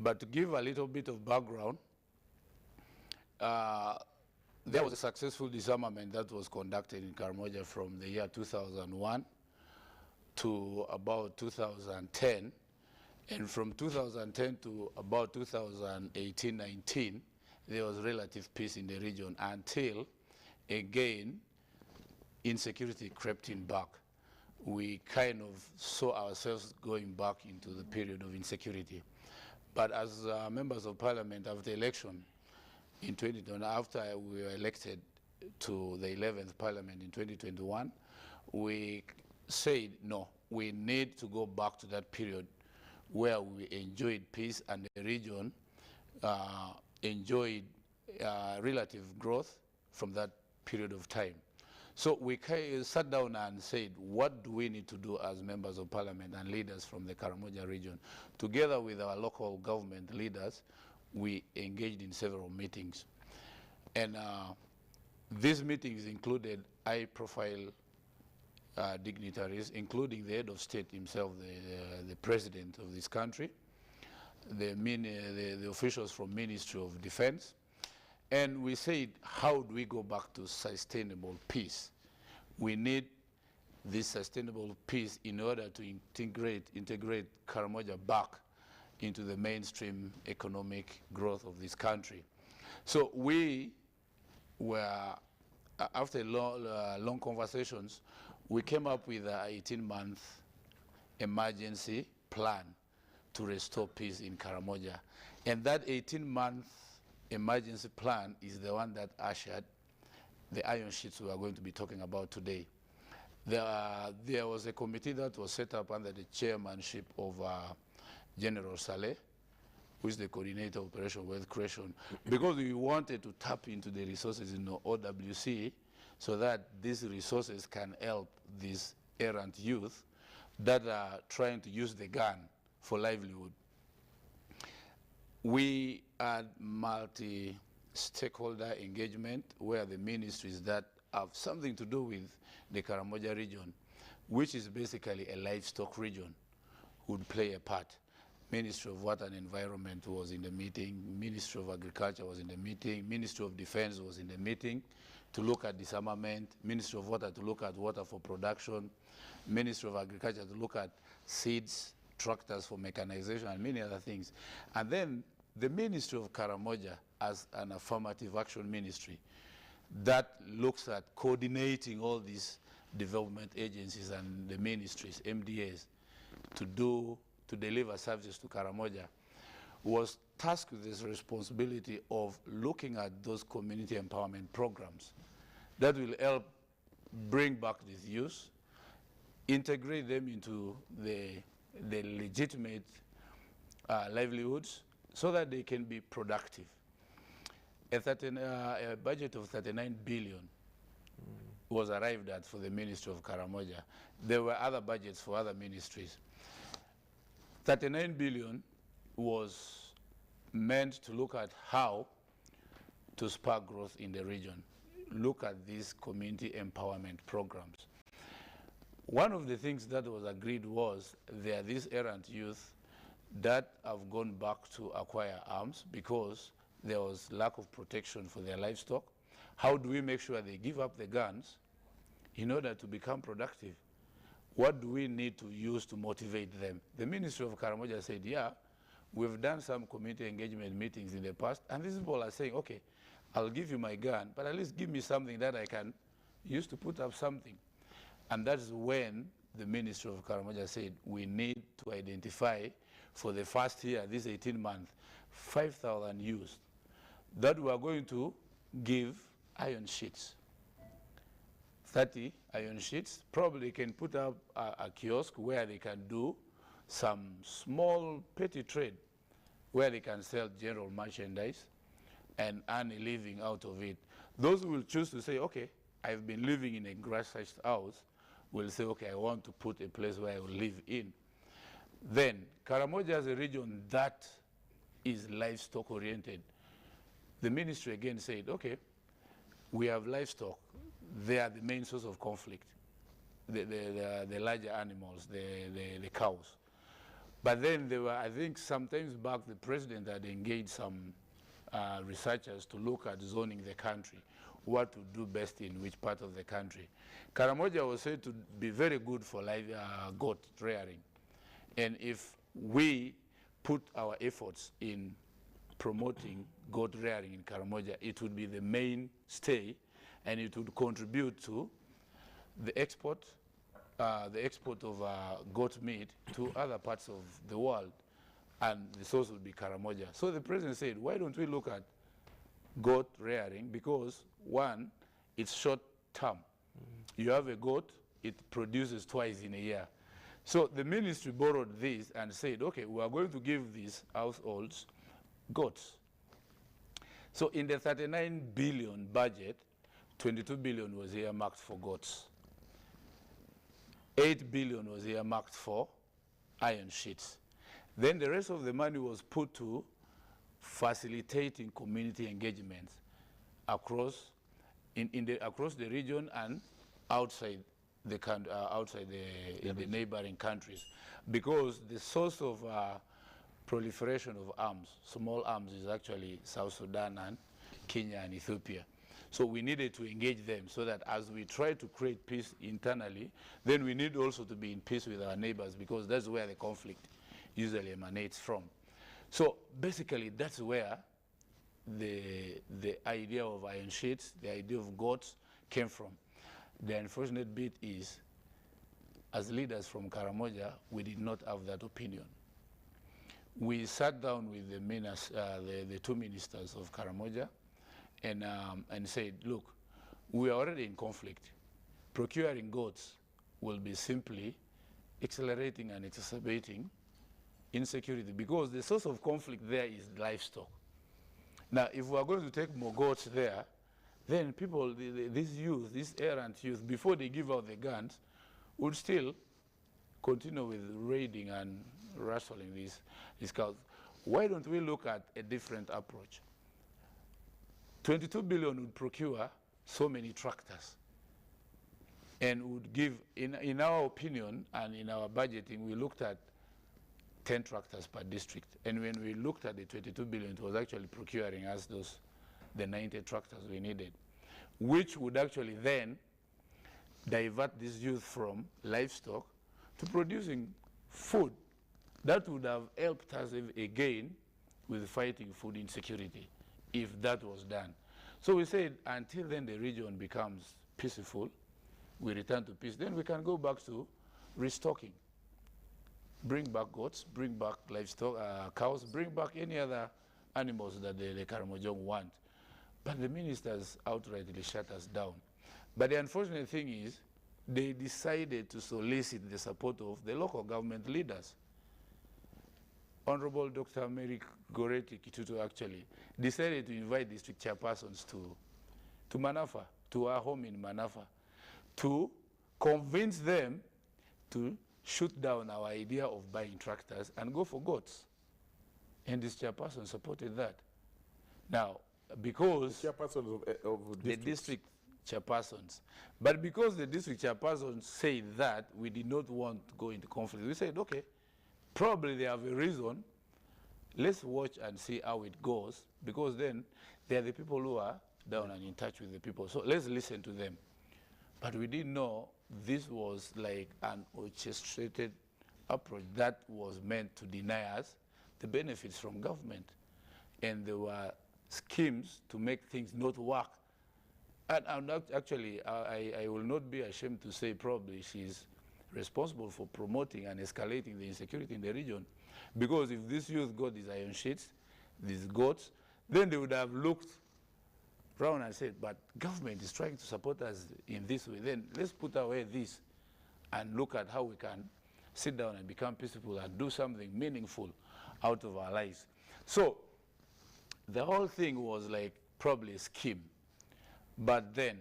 But to give a little bit of background, there was a successful disarmament that was conducted in Karamoja from the year 2001 to about 2010. And from 2010 to about 2018-19, there was relative peace in the region until, again, insecurity crept in back. We kind of saw ourselves going back into the period of insecurity. But as members of parliament after election in 2020, after we were elected to the 11th parliament in 2021, we said, no, we need to go back to that period where we enjoyed peace and the region enjoyed relative growth from that period of time. So we sat down and said, what do we need to do as members of parliament and leaders from the Karamoja region? Together with our local government leaders, we engaged in several meetings. And these meetings included high-profile dignitaries, including the head of state himself, the president of this country, the officials from Ministry of Defense. And we said, how do we go back to sustainable peace? We need this sustainable peace in order to integrate Karamoja back into the mainstream economic growth of this country. So we were, after long conversations, we came up with an 18-month emergency plan to restore peace in Karamoja. And that 18-month emergency plan is the one that ushered the iron sheets we are going to be talking about today. There was a committee that was set up under the chairmanship of General Saleh, who is the coordinator of Operation Wealth Creation, because we wanted to tap into the resources in the OWC so that these resources can help these errant youth that are trying to use the gun for livelihood. We had multi-stakeholder engagement where the ministries that have something to do with the Karamoja region, which is basically a livestock region, would play a part. Ministry of Water and Environment was in the meeting, Ministry of Agriculture was in the meeting, Ministry of Defense was in the meeting to look at disarmament, Ministry of Water to look at water for production, Ministry of Agriculture to look at seeds, tractors for mechanization, and many other things. And then the Ministry of Karamoja as an affirmative action ministry that looks at coordinating all these development agencies and the ministries, MDAs, to deliver services to Karamoja, was tasked with this responsibility of looking at those community empowerment programs that will help bring back these youth, integrate them into the legitimate livelihoods so that they can be productive. A budget of 39 billion was arrived at for the Ministry of Karamoja. There were other budgets for other ministries. 39 billion was meant to look at how to spark growth in the region, look at these community empowerment programs. One of the things that was agreed was there are these errant youth that have gone back to acquire arms because there was lack of protection for their livestock. How do we make sure they give up the guns in order to become productive? What do we need to use to motivate them? The Ministry of Karamoja said, yeah, we've done some community engagement meetings in the past, and these people are saying, okay, I'll give you my gun, but at least give me something that I can use to put up something. And that's when the Ministry of Karamoja said, we need to identify for the first year, this 18 months, 5,000 youth that we are going to give iron sheets. 30 iron sheets, probably can put up a kiosk where they can do some small petty trade, where they can sell general merchandise and earn a living out of it. Those who will choose to say, okay, I've been living in a grass-thatched house, will say, okay, I want to put a place where I will live in. Then, Karamoja is a region that is livestock-oriented. The ministry again said, okay, we have livestock. They are the main source of conflict, the larger animals, the cows. But then there were, I think sometimes back, the president had engaged some researchers to look at zoning the country, what to do best in which part of the country. Karamoja was said to be very good for goat rearing. And if we put our efforts in promoting goat rearing in Karamoja, it would be the mainstay, and it would contribute to the export of goat meat to other parts of the world, and the source would be Karamoja. So the president said, why don't we look at goat rearing? Because one, it's short term. You have a goat, it produces twice in a year. So the ministry borrowed this and said, okay, we are going to give these households goats. So in the 39 billion budget, 22 billion was earmarked for goats. 8 billion was earmarked for iron sheets. Then the rest of the money was put to facilitating community engagements across the region and outside the the neighboring countries, because the source of proliferation of arms, small arms, is actually South Sudan and Kenya and Ethiopia. So we needed to engage them so that as we try to create peace internally, then we need also to be in peace with our neighbors, because that's where the conflict usually emanates from. So basically that's where the idea of iron sheets, the idea of goats came from. The unfortunate bit is, as leaders from Karamoja, we did not have that opinion. We sat down with the two ministers of Karamoja and said, look, we are already in conflict. Procuring goats will be simply accelerating and exacerbating insecurity, because the source of conflict there is livestock. Now, if we are going to take more goats there, then people, these youth, these errant youth, before they give out the guns, would still continue with raiding and rustling these cows. Why don't we look at a different approach? 22 billion would procure so many tractors, and would give, in our opinion and in our budgeting, we looked at 10 tractors per district. And when we looked at the 22 billion, it was actually procuring us the 90 tractors we needed, which would actually then divert this youth from livestock to producing food. That would have helped us again with fighting food insecurity, if that was done. So we said, until then the region becomes peaceful, we return to peace, then we can go back to restocking. Bring back goats, bring back livestock, cows, bring back any other animals that the Karamojong want. But the ministers outrightly shut us down. But the unfortunate thing is, they decided to solicit the support of the local government leaders. Honorable Dr. Mary Goretti Kitutu actually decided to invite district chairpersons to Manafa, to our home in Manafa, to convince them to shoot down our idea of buying tractors and go for goats. And this chairperson supported that. Now, because the chairpersons of the district chairpersons, but because the district chairpersons said that, we did not want to go into conflict. We said, okay, probably they have a reason. Let's watch and see how it goes, because then they are the people who are down and in touch with the people. So let's listen to them. But we didn't know this was like an orchestrated approach that was meant to deny us the benefits from government. And there were schemes to make things not work. And actually, I will not be ashamed to say probably she's responsible for promoting and escalating the insecurity in the region. Because if this youth got these iron sheets, these goats, then they would have looked around and said, but government is trying to support us in this way. Then let's put away this and look at how we can sit down and become peaceful and do something meaningful out of our lives. So the whole thing was like probably a scheme. But then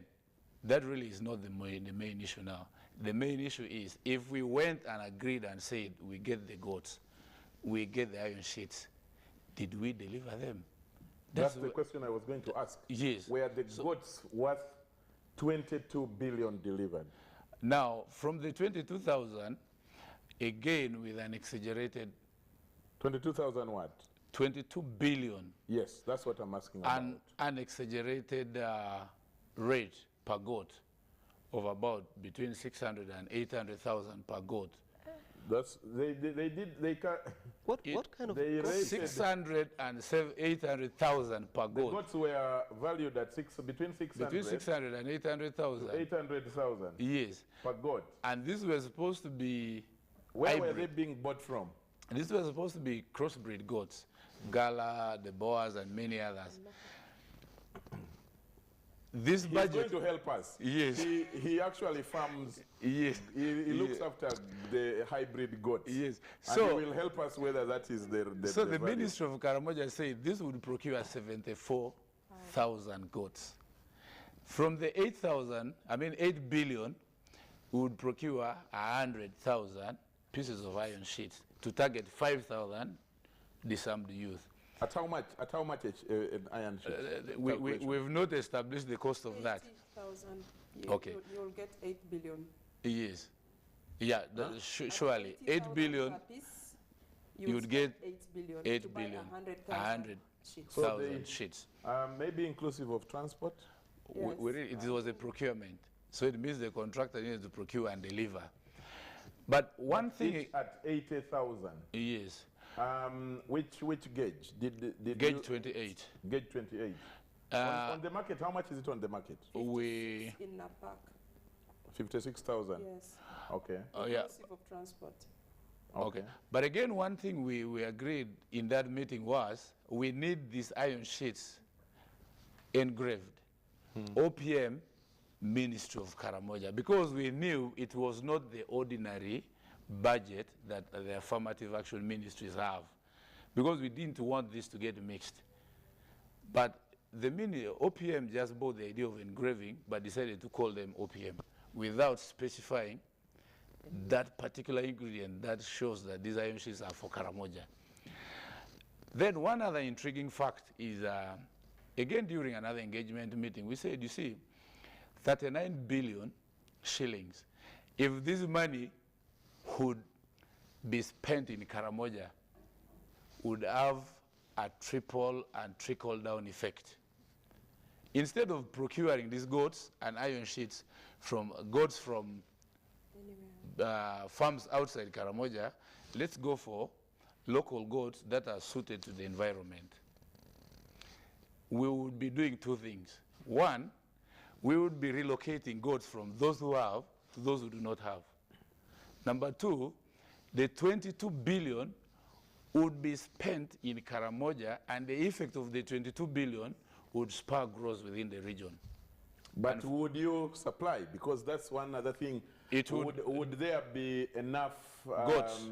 that really is not the main issue now. The main issue is, if we went and agreed and said, we get the goats, we get the iron sheets, did we deliver them? That's the question I was going to ask. Yes. Were the goats worth 22 billion delivered? Now, from the 22,000, again with an exaggerated 22,000 what? 22 billion. Yes, that's what I'm asking about. An unexaggerated rate per goat of about between 600 and 800,000 per goat. That's they can. What kind of They rated 600 and 800,000 per the goat. goats were valued at between 600 and 800,000. to 800,000 Yes. per goat. And these were supposed to be Where hybrid. were they being bought from? These were supposed to be crossbreed goats, Gala, the Boers, and many others. This He's budget, going to help us. Yes. He actually farms. yes, He looks after the hybrid goats. yes. And So, he will help us whether that is the so the value. Ministry of Karamoja said this would procure 74,000 goats. From the 8 billion, we would procure 100,000 pieces of iron sheets to target 5,000 disarmed youth. At how much? At how much an iron sheet? We've not established the cost of that. 80,000. Okay. You'll get 8 billion. Yes. Yeah, surely. 8 80,000 billion, per piece, you would get 8 billion. 8 to buy billion, 100,000 sheets. So 100,000 sheets. Maybe inclusive of transport? Yes. It was a procurement. So it means the contractor needed to procure and deliver. But one thing, Each at 80,000. yes, Which gauge? Did gauge you- 28. Gauge 28. On the market, how much is it on the market? We, In a pack. 56,000. Yes. Okay. oh yeah, Inclusive of transport. okay. But again, one thing we agreed in that meeting was we need these iron sheets engraved. OPM, Ministry of Karamoja, because we knew it was not the ordinary budget that the affirmative action ministries have, because we didn't want this to get mixed. But the OPM just bought the idea of engraving, but decided to call them OPM without specifying that particular ingredient that shows that these iron sheets are for Karamoja. Then one other intriguing fact is, again during another engagement meeting, we said, you see, 39 billion shillings. If this money would be spent in Karamoja, would have a triple and trickle down effect. Instead of procuring these goats and iron sheets from farms outside Karamoja, let's go for local goats that are suited to the environment. We would be doing two things. One, we would be relocating goats from those who have to those who do not have. Number two, the 22 billion would be spent in Karamoja, and the effect of the 22 billion would spur growth within the region. But would you supply? Because that's one other thing. It would there be enough Goats.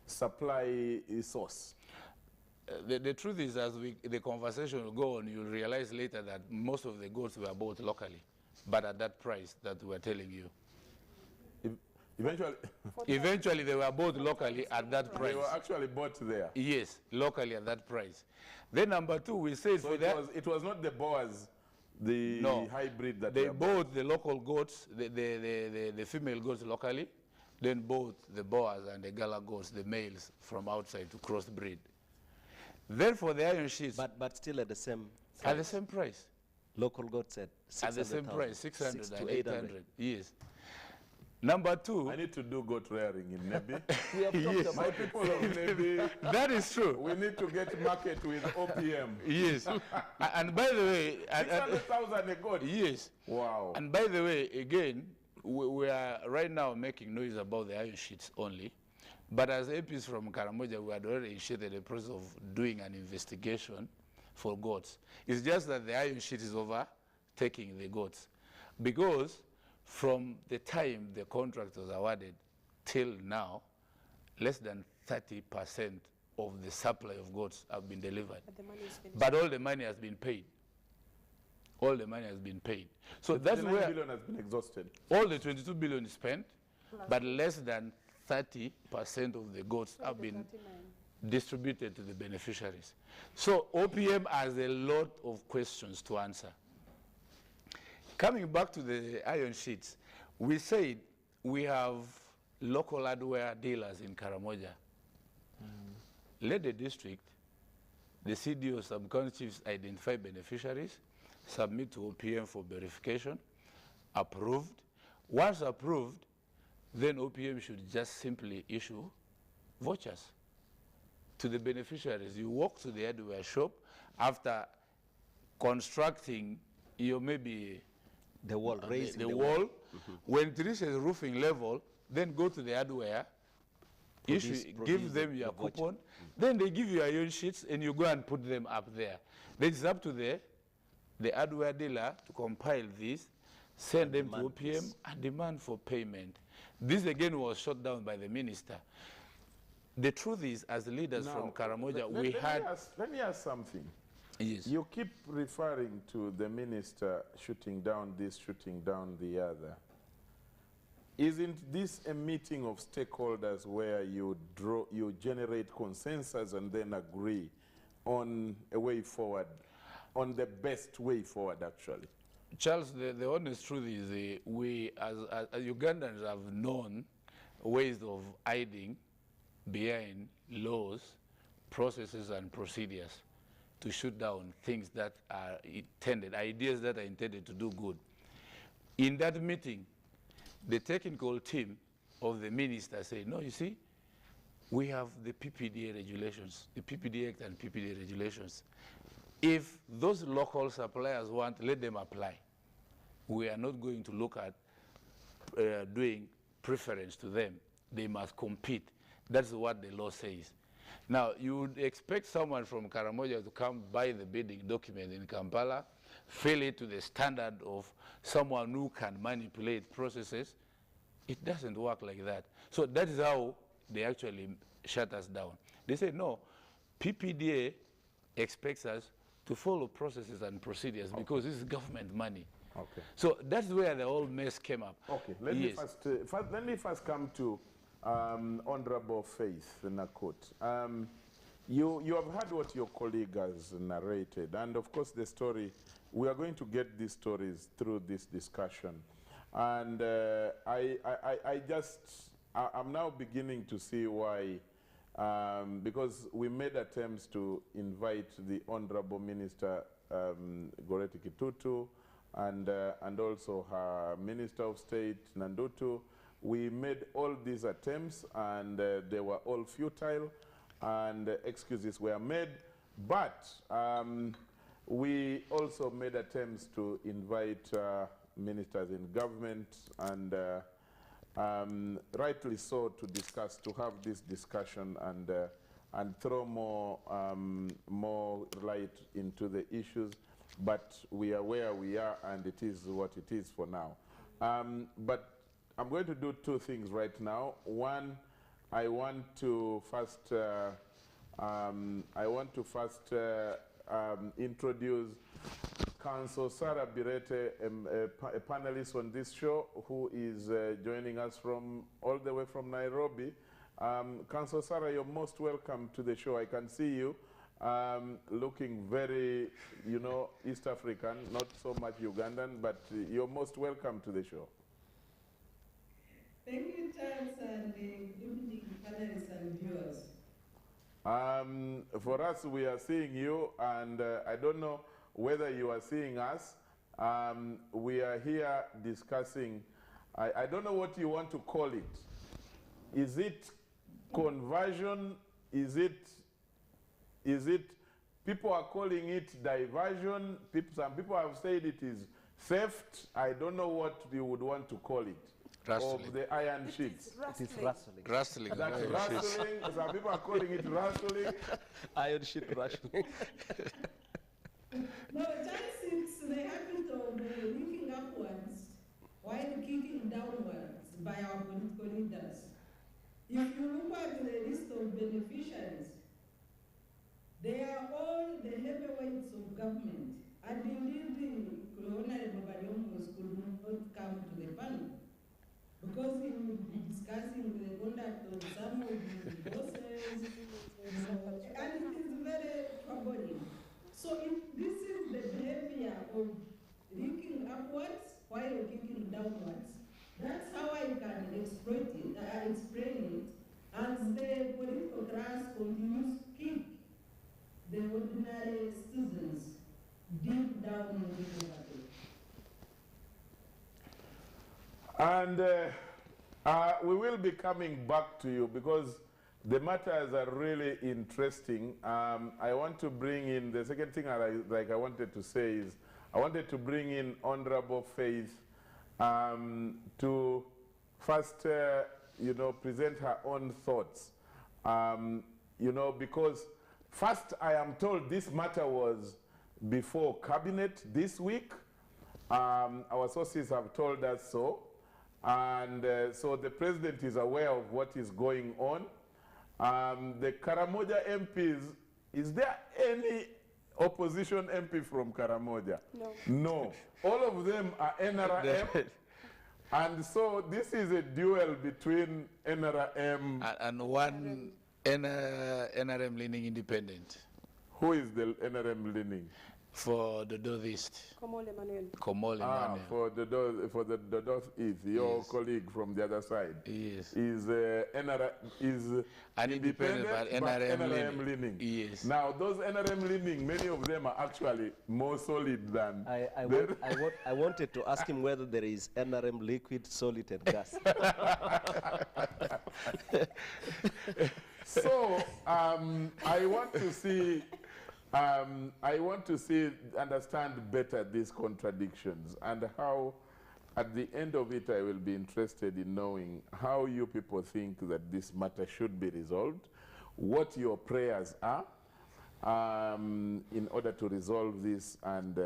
supply source? The truth is, as the conversation will go on, you'll realize later that most of the goats were bought locally, but at that price that we're telling you. Eventually, They were bought locally at that price. they were actually bought there. Yes, locally at that price. Then number two, we said So for that, it was not the Boers, the No. hybrid that they were bought the local goats, the female goats locally, then bought the Boers and the Gala goats, the males, from outside to crossbreed. Then for the iron sheets, but still at the same at the same price. local goat said At the same 600,000, price, 600 6 to and 800. 800. Yes. Number two, I need to do goat rearing in Nebi. We have talked Yes. My about people of Nebi, that is true. we need to get market with OPM. Yes. And by the way, 600,000 a goat. yes. Wow. And by the way, again, we are right now making noise about the iron sheets only. But as APs from Karamoja, we had already initiated a process of doing an investigation for goats. It's just that the iron sheet is overtaking the goats. Because from the time the contract was awarded till now, less than 30% of the supply of goats have been delivered. But the money is finished. But all the money has been paid. All the money has been paid. So that's 29 where billion has been exhausted. all the 22 billion is spent, but less than 30% of the goods have been 39. distributed to the beneficiaries. So OPM has a lot of questions to answer. Coming back to the iron sheets, we said we have local hardware dealers in Karamoja. let the district, the CDO, sub-county chiefs identify beneficiaries, submit to OPM for verification, approved. Once approved, then OPM should just simply issue vouchers to the beneficiaries. You walk to the hardware shop after constructing your maybe The wall, raising the wall. When it reaches roofing level, then go to the hardware, Produce give them the your voucher. coupon, then they give you your iron sheets and you go and put them up there. Then it's up to the hardware dealer to compile this, send them to demand OPM this. and demand for payment. This again was shut down by the minister. The truth is, as leaders from Karamoja, we had... Let me ask something. Yes. You keep referring to the minister shooting down this, shooting down the other. Isn't this a meeting of stakeholders where you generate consensus and then agree on a way forward, on the best way forward, actually? Charles, the honest truth is we, as Ugandans, have known ways of hiding behind laws, processes, and procedures to shoot down things that are intended, ideas that are intended to do good. In that meeting, the technical team of the minister said, no, you see, we have the PPDA regulations, the PPD Act and PPDA regulations. If those local suppliers want, let them apply. We are not going to look at doing preference to them. They must compete. That's what the law says. Now, you would expect someone from Karamoja to come buy the bidding document in Kampala, fill it to the standard of someone who can manipulate processes. It doesn't work like that. So that is how they actually shut us down. They said, no, PPDA expects us to follow processes and procedures because this is government money. Okay. So that's where the whole mess came up. Okay, let me first come to Honorable Faith Nakut. You have heard what your colleague has narrated, and of course the story, we are going to get these stories through this discussion. And I'm now beginning to see why, because we made attempts to invite the Honorable Minister Goreti Kitutu and also her Minister of State Nandutu. We made all these attempts and they were all futile and excuses were made, but we also made attempts to invite ministers in government and rightly so to discuss, to have this discussion and throw more light into the issues, but we are where we are and it is what it is for now. But I'm going to do two things right now. One, I want to first introduce Council Sarah Birete, a panelist on this show, who is joining us from all the way from Nairobi. Council Sarah, you're most welcome to the show. I can see you looking very, East African, not so much Ugandan, but you're most welcome to the show. Thank you, Charles, and good evening, panelists and viewers. For us, we are seeing you, and I don't know whether you are seeing us. We are here discussing, I don't know what you want to call it. Is it conversion? Is it, people are calling it diversion. Some people have said it is theft. I don't know what you would want to call it. Rustling. Of the iron sheets. It is rustling. Rustling. That's rustling. Some people are calling it rustling. Iron sheet rustling. No, chances the habit of looking upwards while kicking downwards by our political leaders. If you look at the list of beneficiaries, they are all the heavyweights of government. And indeed, Honorable Bariomos could not come to the panel because he would be discussing the conduct of some of the bosses, and it is very troubling. So this is the behavior of looking upwards while kicking downwards. That's how I can exploit it, explain it, as the political class continues ordinary citizens deep down in the poverty. And we will be coming back to you because the matters are really interesting. I want to bring in, the second thing I wanted to say is, I wanted to bring in Honorable Faith to first, present her own thoughts. Because first I am told this matter was before cabinet this week. Our sources have told us so. And so the president is aware of what is going on. The Karamoja MPs, is there any opposition MP from Karamoja? No. No. All of them are NRM. And so this is a duel between NRM. And one NRM leaning independent Who is the NRM leaning? for the Northeast. Komole Emmanuel. Komole Emmanuel. For the Northeast, your Yes. colleague from the other side. Yes. Is An independent, but NRM leaning. Yes. Now, those NRM leaning, many of them are actually more solid than. I wanted to ask him whether there is NRM liquid, solid, and gas. So I want to see, understand better these contradictions and how, at the end of it, I will be interested in knowing how you people think that this matter should be resolved, what your prayers are in order to resolve this, and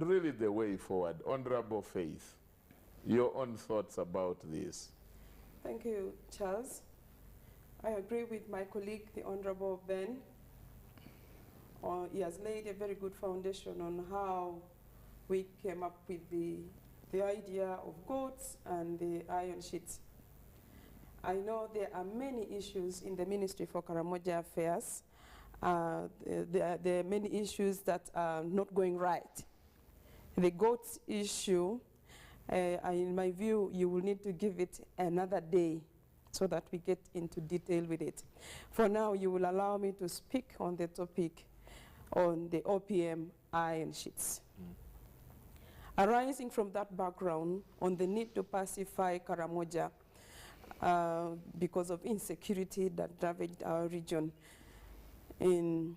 really the way forward. Honorable Faith, your own thoughts about this. Thank you, Charles. I agree with my colleague, the Honorable Ben. He has laid a very good foundation on how we came up with the idea of goats and the iron sheets. I know there are many issues in the Ministry for Karamoja Affairs. There are many issues that are not going right. The goats issue, in my view, you will need to give it another day so that we get into detail with it. For now, you will allow me to speak on the topic on the OPM iron sheets. Arising from that background on the need to pacify Karamoja because of insecurity that ravaged our region. In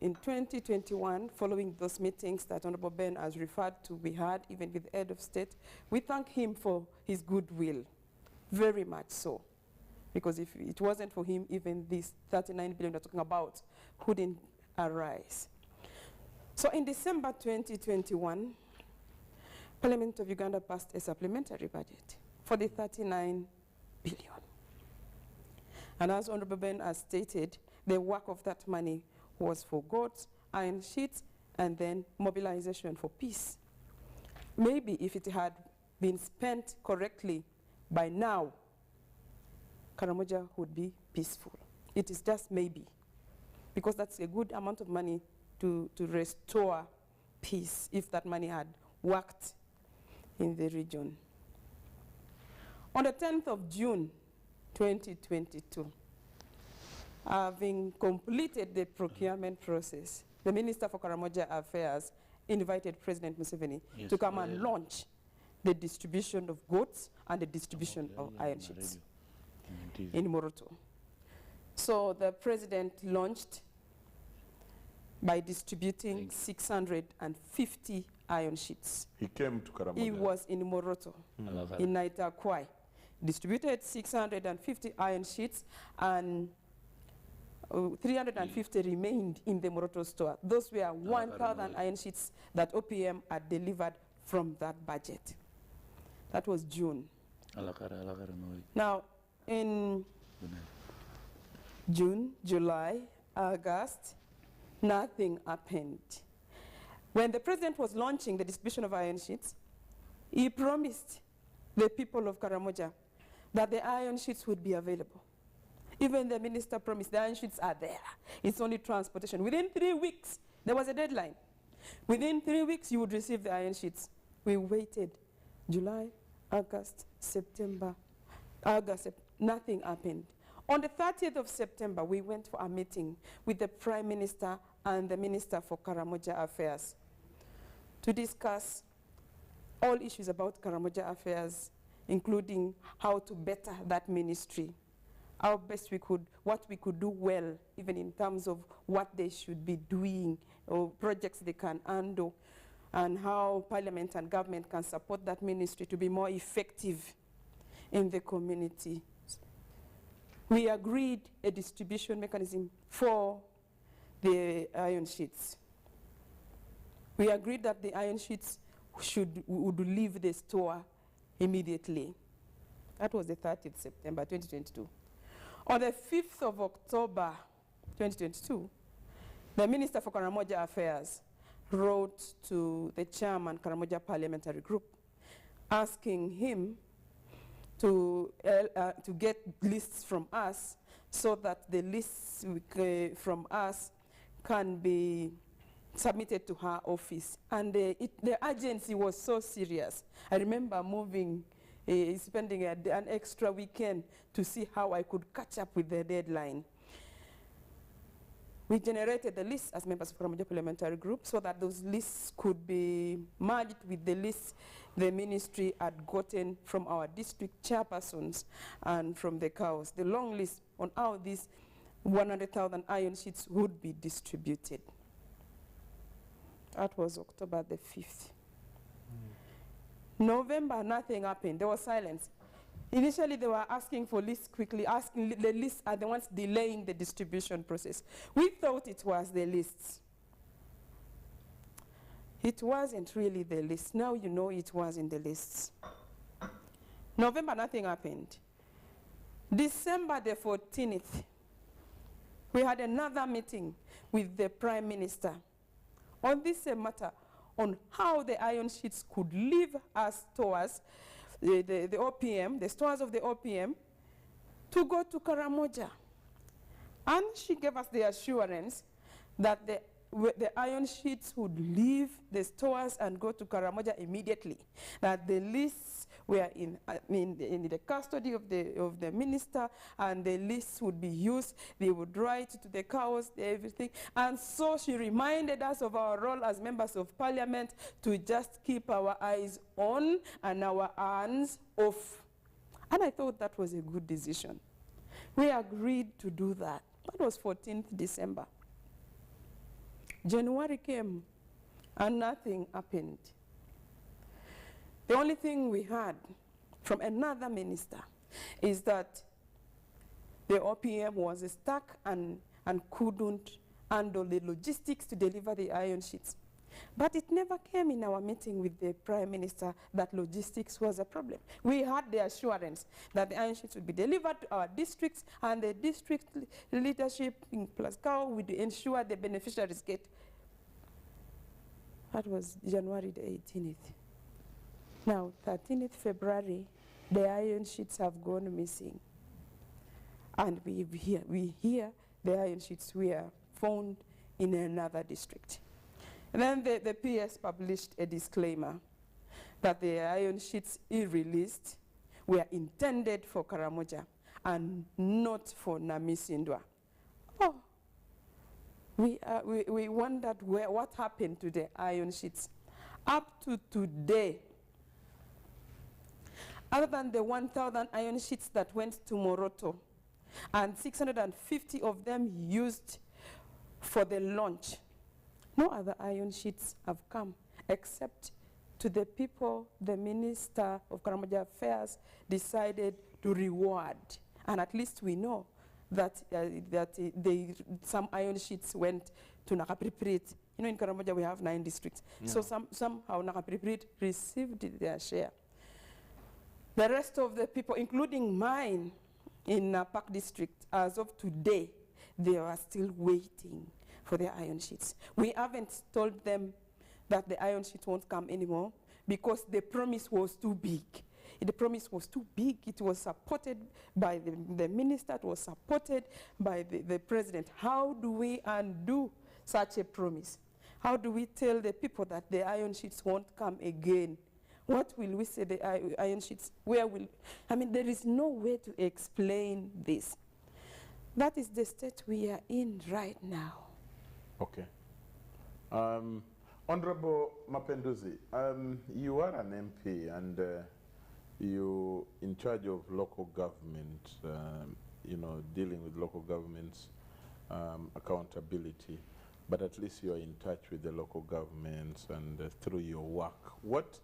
2021, following those meetings that Honorable Ben has referred to, we had even with the head of state, we thank him for his goodwill, very much so. Because if it wasn't for him, even this 39 billion we're talking about wouldn't arise. So in December 2021, Parliament of Uganda passed a supplementary budget for the 39 billion. And as Honorable Ben has stated, the work of that money was for goats, iron sheets, and then mobilization for peace. Maybe if it had been spent correctly by now, Karamoja would be peaceful. It is just maybe, because that's a good amount of money to restore peace if that money had worked in the region. On the 10th of June, 2022, having completed the procurement process, the Minister for Karamoja Affairs invited President Museveni to come and launch the distribution of goats and the distribution of iron sheets in Moroto. So the President launched by distributing 650 iron sheets. He came to Karamoja. He was in Moroto, in Naitakwai. Distributed 650 iron sheets, and 350 remained in the Moroto store. Those were 1,000 iron sheets that OPM had delivered from that budget. That was June. Now, in June, July, August, nothing happened. When the president was launching the distribution of iron sheets, he promised the people of Karamoja that the iron sheets would be available. Even the minister promised the iron sheets are there. It's only transportation. Within 3 weeks, there was a deadline. Within 3 weeks, you would receive the iron sheets. We waited. July, August, September, August, nothing happened. On the 30th of September, we went for a meeting with the Prime Minister and the Minister for Karamoja Affairs to discuss all issues about Karamoja Affairs, including how to better that ministry, how best we could, what we could do well, even in terms of what they should be doing or projects they can handle, and how Parliament and government can support that ministry to be more effective in the community. We agreed a distribution mechanism for the iron sheets. We agreed that the iron sheets would leave the store immediately. That was the 30th September 2022. On the 5th of October 2022, the Minister for Karamoja Affairs wrote to the chairman, Karamoja Parliamentary Group, asking him to get lists from us so that the lists from us can be submitted to her office. And the urgency was so serious. I remember spending an extra weekend to see how I could catch up with the deadline. We generated the lists as members of the Karamoja Parliamentary Group so that those lists could be merged with the lists the ministry had gotten from our district chairpersons and from the cows. The long list on how these 100,000 iron sheets would be distributed. That was October the 5th. November, nothing happened. There was silence. Initially, they were asking for lists quickly, asking the lists are the ones delaying the distribution process. We thought it was the lists. It wasn't really the list. Now you know it was in the lists. November, nothing happened. December the 14th, we had another meeting with the Prime Minister on this matter, on how the iron sheets could leave our stores, the OPM, the stores of the OPM, to go to Karamoja. And she gave us the assurance that the iron sheets would leave the stores and go to Karamoja immediately, that the lists were in the custody of the minister, and the lists would be used. They would write to the cows, everything. And so she reminded us of our role as members of parliament to just keep our eyes on and our hands off. And I thought that was a good decision. We agreed to do that. That was 14th December. January came and nothing happened. The only thing we heard from another minister is that the OPM was stuck and couldn't handle the logistics to deliver the iron sheets. But it never came in our meeting with the Prime Minister that logistics was a problem. We had the assurance that the iron sheets would be delivered to our districts, and the district leadership in Plascow would ensure the beneficiaries get. That was January the 18th. Now, 13th February, the iron sheets have gone missing. And we hear the iron sheets were found in another district. And then the PS published a disclaimer that the iron sheets he released were intended for Karamoja and not for Namisindwa. Oh, we wondered what happened to the iron sheets. Up to today, other than the 1,000 iron sheets that went to Moroto, and 650 of them used for the launch, no other iron sheets have come, except to the people the Minister of Karamoja Affairs decided to reward. And at least we know that, some iron sheets went to Nakapriprit. You know, in Karamoja we have 9 districts. Yeah. So somehow Nakapriprit received their share. The rest of the people, including mine in Park District, as of today, they are still waiting for their iron sheets. We haven't told them that the iron sheet won't come anymore because the promise was too big. The promise was too big. It was supported by the minister. It was supported by the president. How do we undo such a promise? How do we tell the people that the iron sheets won't come again? What will we say the iron sheets? Where will, there is no way to explain this. That is the state we are in right now. Okay. Honorable Mapenduzi, you are an MP and you in charge of local government, you know, dealing with local government's accountability, but at least you're in touch with the local governments and through your work. What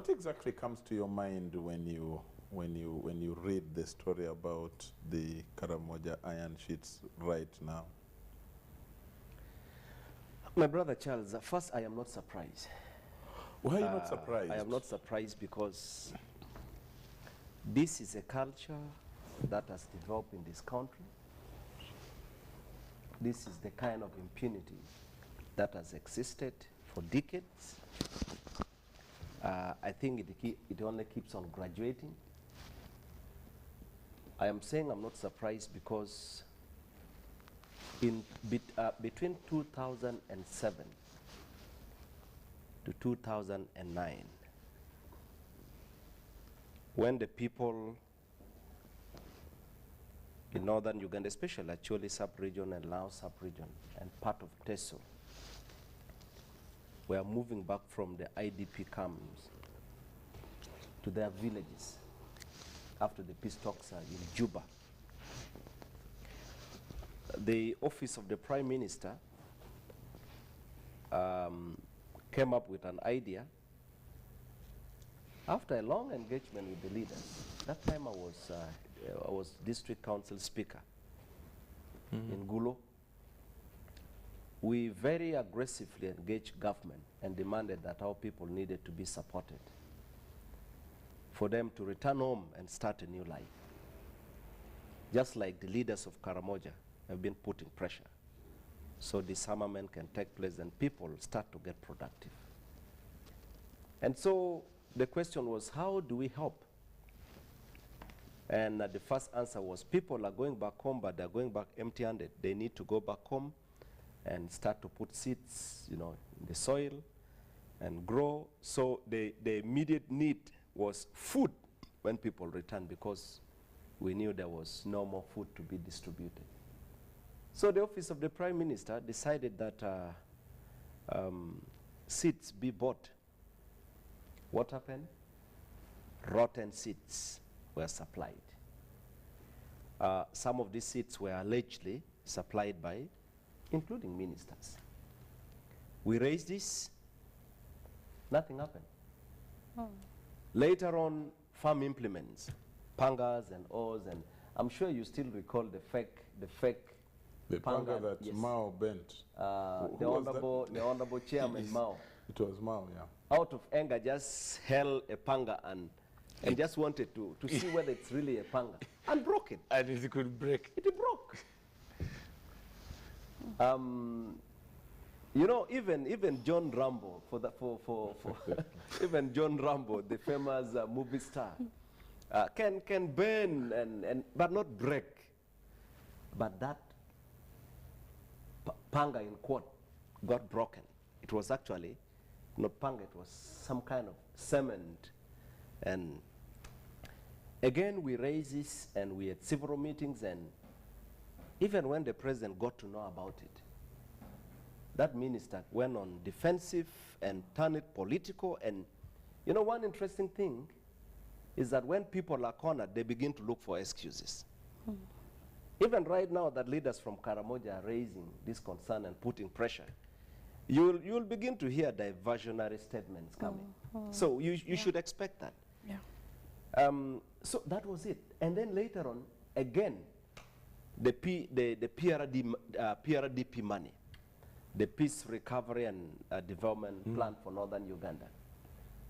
exactly comes to your mind when you read the story about the Karamoja iron sheets right now? My brother Charles, first I am not surprised. Why are you not surprised? I am not surprised because this is a culture that has developed in this country. This is the kind of impunity that has existed for decades. I think it only keeps on graduating. I am saying I'm not surprised because between 2007 to 2009, when the people in northern Uganda, especially Acholi sub-region and Lao sub-region and part of Teso, were moving back from the IDP camps to their villages after the peace talks in Juba, the office of the Prime Minister came up with an idea after a long engagement with the leaders. That time I was district council speaker in Gulo. We very aggressively engaged government and demanded that our people needed to be supported for them to return home and start a new life. Just like the leaders of Karamoja have been putting pressure so disarmament can take place and people start to get productive. And so the question was, how do we help? And the first answer was, people are going back home, but they're going back empty-handed. They need to go back home and start to put seeds, you know, in the soil and grow. So the immediate need was food when people returned, because we knew there was no more food to be distributed. So the office of the Prime Minister decided that seeds be bought. What happened? Rotten seeds were supplied. Some of these seeds were allegedly supplied by, including ministers. We raised this, nothing happened. Oh. Later on, farm implements, pangas and oars, and I'm sure you still recall the fake panga that yes. Mao bent. The honorable chairman Mao. It was Mao, yeah. Out of anger, just held a panga and just wanted to see whether it's really a panga, and broke it. And it could break. It broke. You know, even John Rambo, even John Rambo, the famous movie star, can burn but not break. But that panga in quote got broken. It was actually not panga, it was some kind of cement. And again, we raised this and we had several meetings, and even when the president got to know about it, that minister went on defensive and turned it political. And you know, one interesting thing is that when people are cornered, they begin to look for excuses. Even right now that leaders from Karamoja are raising this concern and putting pressure, you'll begin to hear diversionary statements coming. So you should expect that. Yeah. So that was it. And then later on, again, the PRDP money, the Peace Recovery and Development Plan for Northern Uganda,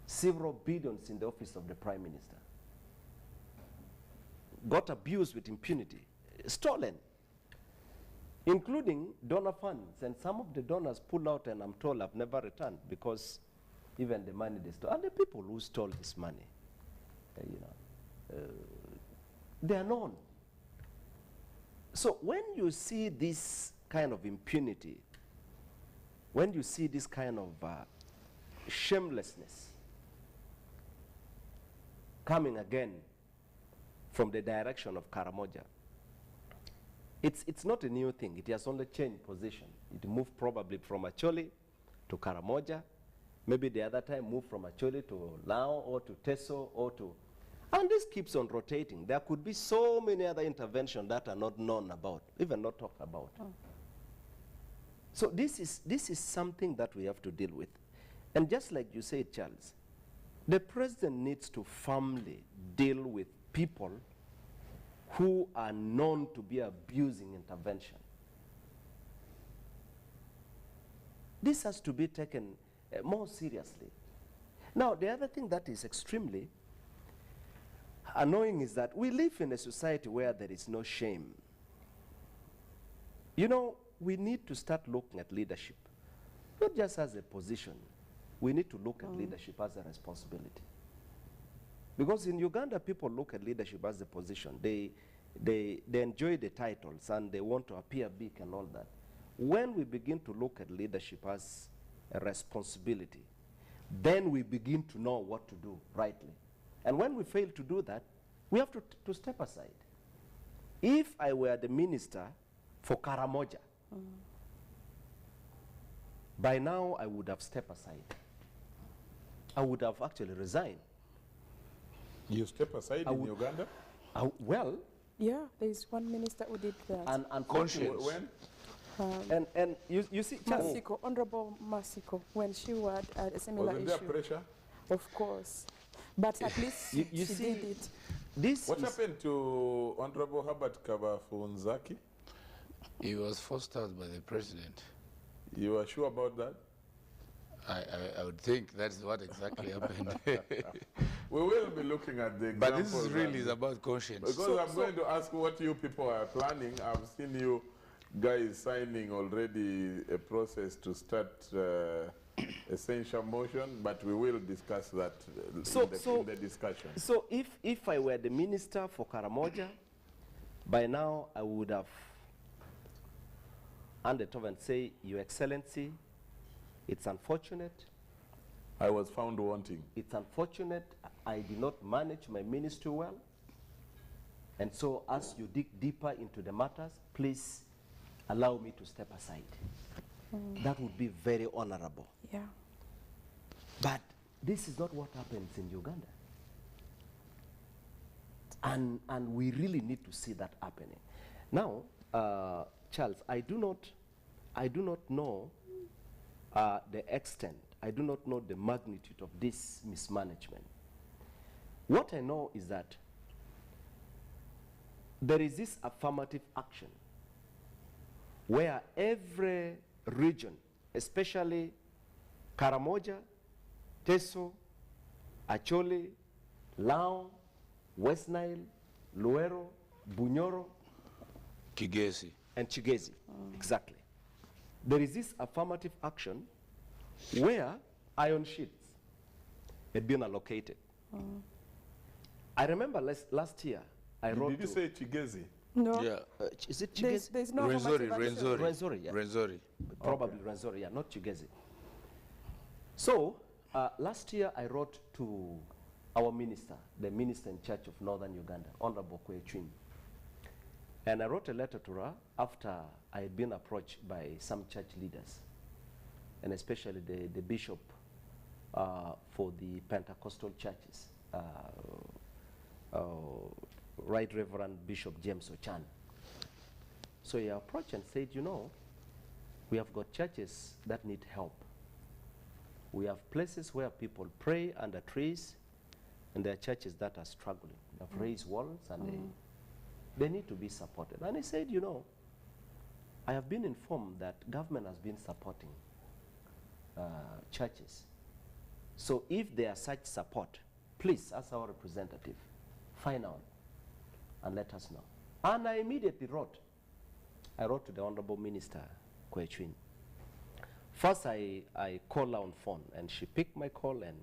several billions in the office of the Prime Minister, got abused with impunity, stolen, including donor funds. And some of the donors pulled out, and I'm told have never returned, because even the money they stole, and the people who stole this money, they are known. So when you see this kind of impunity, when you see this kind of shamelessness coming again from the direction of Karamoja, it's not a new thing. It has only changed position. It moved probably from Acholi to Karamoja. Maybe the other time moved from Acholi to Lao or to Teso or to... And this keeps on rotating. There could be so many other interventions that are not known about, even not talked about. So this is something that we have to deal with. And just like you said, Charles, the president needs to firmly deal with people who are known to be abusing intervention. This has to be taken more seriously. Now, the other thing that is extremely annoying is that we live in a society where there is no shame. You know, we need to start looking at leadership, not just as a position. We need to look at leadership as a responsibility. Because in Uganda, people look at leadership as a position. They enjoy the titles and they want to appear big and all that. When we begin to look at leadership as a responsibility, then we begin to know what to do rightly. And when we fail to do that, we have to step aside. If I were the minister for Karamoja, by now I would have stepped aside. I would have actually resigned. You step aside in Uganda? Well, Yeah, there is one minister who did that. and Conscience. When? And you see, Charles, Masiko, Honorable Masiko, when she had a similar Wasn't there issue. pressure? Of course. But at least You she see, did it. this What is, happened to Honorable Herbert Kabafunzaki? He was forced out by the president. You are sure about that? I would think that's what exactly happened. We will be looking at the But this is examples really and- about conscience. Because I'm going to ask what you people are planning. I've seen you guys signing already a process to start essential motion, but we will discuss that in the discussion. so if I were the minister for Karamoja, by now I would have handed over and say, Your Excellency, it's unfortunate. I was found wanting. It's unfortunate I did not manage my ministry well. And so as you dig deeper into the matters, please allow me to step aside. That would be very honorable. Yeah. But this is not what happens in Uganda. And we really need to see that happening. Now, Charles, I do not know the extent, I do not know the magnitude of this mismanagement. What I know is that there is this affirmative action where every region, especially Karamoja, Teso, Acholi, Lao, West Nile, Luero, Bunyoro, Kigesi. and Chigezi. Exactly. There is this affirmative action where iron sheets had been allocated. I remember last year I wrote Did you say Chigezi? No. Yeah. is it Chigezi? There's no Renzori, affirmative action. Renzori. Renzori, yeah. Renzori. Probably Renzori, yeah, not Chigezi. So, last year I wrote to our minister, the minister in charge of Northern Uganda, Honorable Kwechwin. And I wrote a letter to her after I had been approached by some church leaders, and especially the bishop for the Pentecostal churches, Right Reverend Bishop James Ochan. So he approached and said, you know, we have got churches that need help. We have places where people pray under trees, and there are churches that are struggling. They have raised walls, and they need to be supported. And he said, you know, I have been informed that government has been supporting churches. So if there are such support, please, as our representative, find out and let us know. And I immediately wrote. I wrote to the Honorable Minister, Kwechwin. First, I called her on phone, and she picked my call, and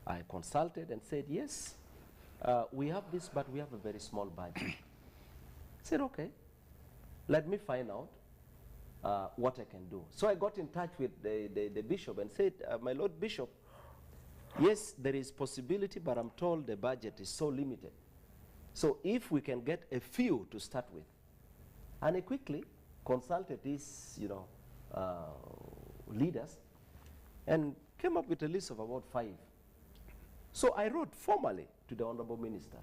I consulted and said, yes, we have this, but we have a very small budget. I said, okay, let me find out what I can do. So I got in touch with the bishop and said, my Lord Bishop, yes, there is possibility, but I'm told the budget is so limited. So if we can get a few to start with. And I quickly consulted this, leaders and came up with a list of about 5. So I wrote formally to the Honorable Minister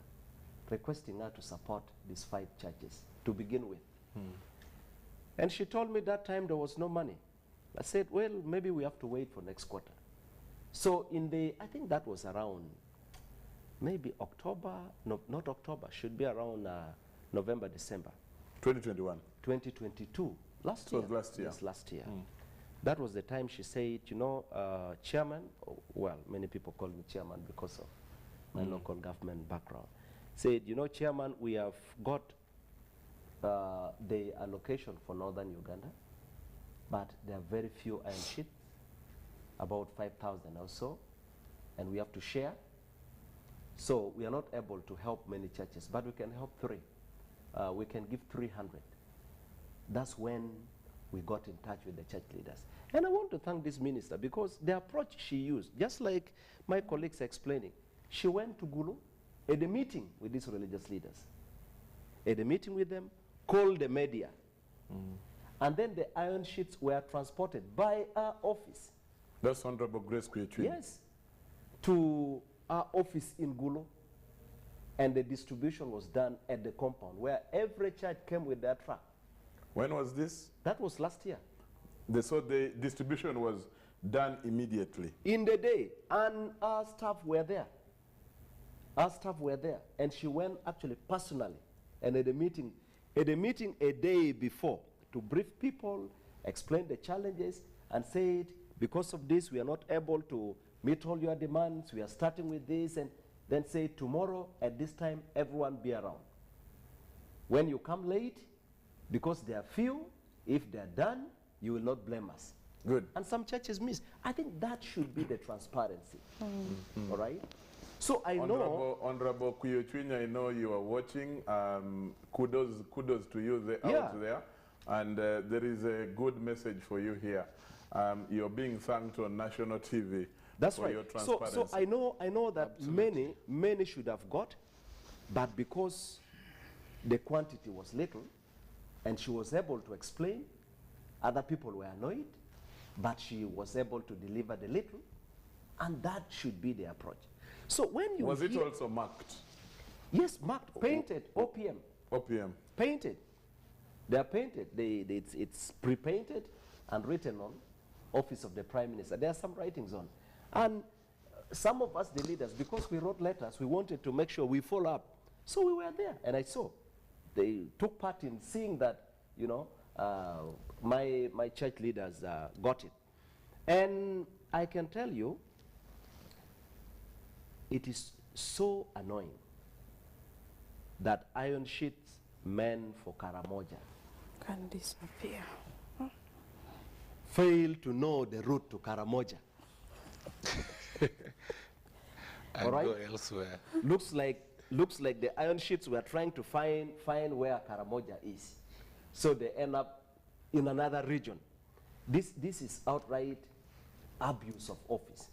requesting her to support these 5 churches to begin with. And she told me that time there was no money. I said, well, maybe we have to wait for next quarter. So in the, I think that was around maybe October, no, not October, should be around November, December. 2021. 2022, last year. So last year. Yes, last year. That was the time she said, you know, chairman, well, many people call me chairman because of my local government background, said, you know, chairman, we have got the allocation for northern Uganda, but there are very few iron sheets, about 5,000 or so, and we have to share. So we are not able to help many churches, but we can help 3. We can give 300. That's when we got in touch with the church leaders. And I want to thank this minister because the approach she used, just like my colleagues are explaining, she went to Gulu, at a meeting with these religious leaders, at a meeting with them, called the media, and then the iron sheets were transported by our office. That's Honorable Grace Kuyechwi. Yes, to our office in Gulu, and the distribution was done at the compound where every church came with their truck. When was this? That was last year. So the distribution was done immediately? In the day, and our staff were there. Our staff were there, and she went actually personally, and at a meeting a day before to brief people, explain the challenges, and said, because of this, we are not able to meet all your demands, we are starting with this, and then say, tomorrow at this time, everyone be around. When you come late, because they are few, if they are done, you will not blame us. Good. And some churches miss. I think that should be the transparency. All right? So I know... Honorable Kuyechwi, I know you are watching. Kudos to you out there. And there is a good message for you here. You're being thanked on national TV. That's for right. Your transparency. So I know that many should have got, but because the quantity was little, and she was able to explain, other people were annoyed, but she was able to deliver the little, and that should be the approach. So when you was it also marked? Yes, marked, painted, OPM. OPM. Painted. They are painted. It's pre-painted and written on Office of the Prime Minister. There are some writings on. And some of us, the leaders, because we wrote letters, we wanted to make sure we follow up. So we were there, and I saw. They took part in seeing that, you know, my church leaders got it. And I can tell you, it is so annoying that iron sheets meant for Karamoja Can disappear. fail to know the route to Karamoja. And go elsewhere. Looks like the iron sheets were trying to find where Karamoja is. So they end up in another region. This is outright abuse of office.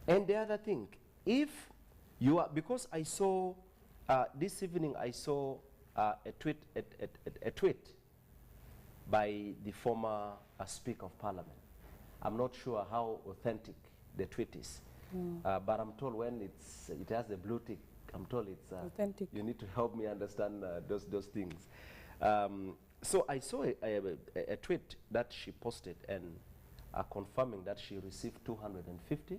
And the other thing, if you are, because I saw, this evening I saw a tweet by the former Speaker of Parliament. I'm not sure how authentic the tweet is, but I'm told when it has the blue tick, I'm told it's authentic. You need to help me understand those things. So I saw a tweet that she posted and confirming that she received 250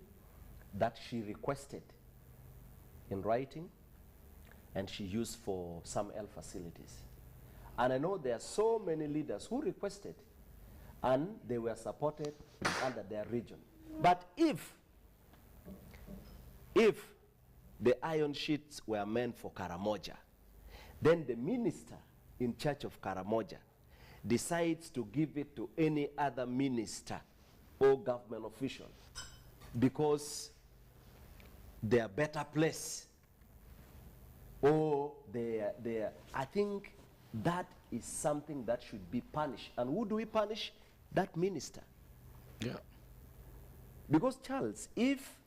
that she requested in writing and she used for some health facilities. And I know there are so many leaders who requested and they were supported under their region. But if the iron sheets were meant for Karamoja, then the minister in charge of Karamoja decides to give it to any other minister or government official because they are better placed, or I think that is something that should be punished. And who do we punish? That minister. Yeah. Because Charles, if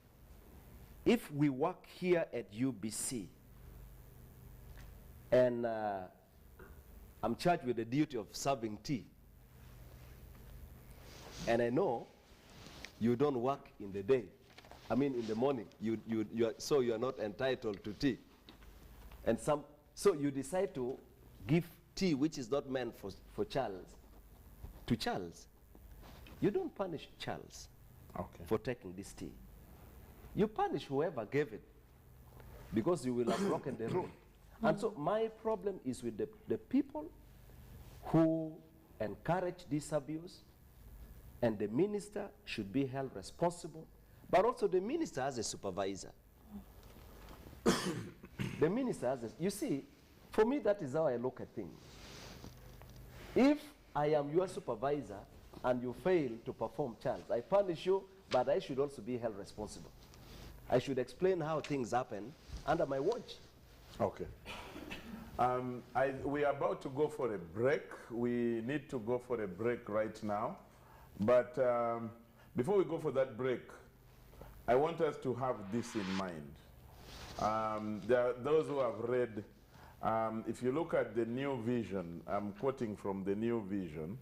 we work here at UBC and I'm charged with the duty of serving tea, And I know you don't work in the day. I mean, in the morning, so you are not entitled to tea. And so you decide to give tea, which is not meant for Charles, to Charles. You don't punish Charles for taking this tea. You punish whoever gave it, because you will have broken the rule. And so my problem is with the people who encourage this abuse, and the minister should be held responsible, but also the minister as a supervisor. The minister as you see, for me, that is how I look at things. If I am your supervisor and you fail to perform, Charles, I punish you, but I should also be held responsible. I should explain how things happen under my watch. Okay. We are about to go for a break. We need to go for a break right now. But before we go for that break, I want us to have this in mind. There are those who have read, if you look at the New Vision, I'm quoting from the New Vision,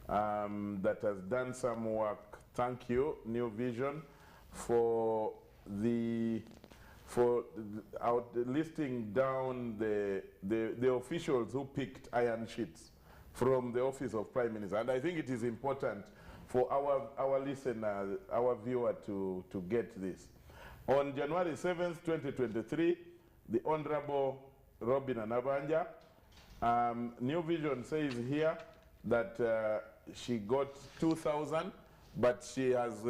that has done some work. Thank you, New Vision, for listing down the officials who picked iron sheets from the office of Prime Minister. And I think it is important for our listener, our viewer to get this. On January 7th, 2023, the Honorable Robin Anabanja, New Vision says here that she got 2,000, but she has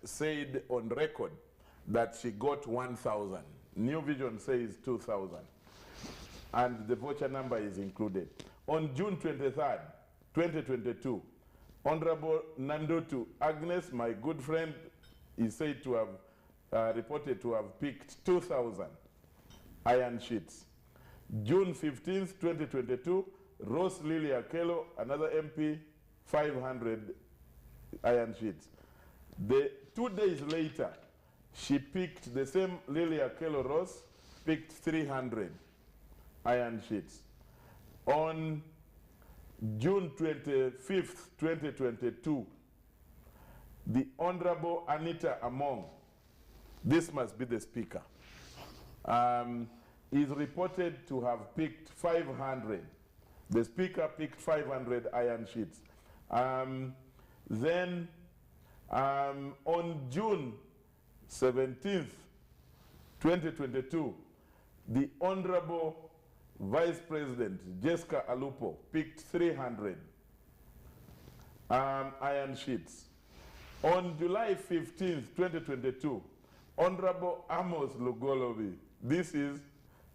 said on record that she got 1,000. New Vision says 2,000. And the voucher number is included. On June 23rd, 2022, Honorable Nandotu Agnes, my good friend, is said to have reported to have picked 2,000 iron sheets. June 15th, 2022, Rose Lily Akelo, another MP, 500 iron sheets. 2 days later, she picked, the same Lily Akelo Rose, picked 300 iron sheets. On June 25th, 2022, the Honorable Anita Among, this must be the speaker, is reported to have picked 500. The speaker picked 500 iron sheets. Then on June 17th, 2022, the Honorable Vice President Jessica Alupo picked 300 iron sheets. On July 15th, 2022, Honorable Amos Lugolobi, this is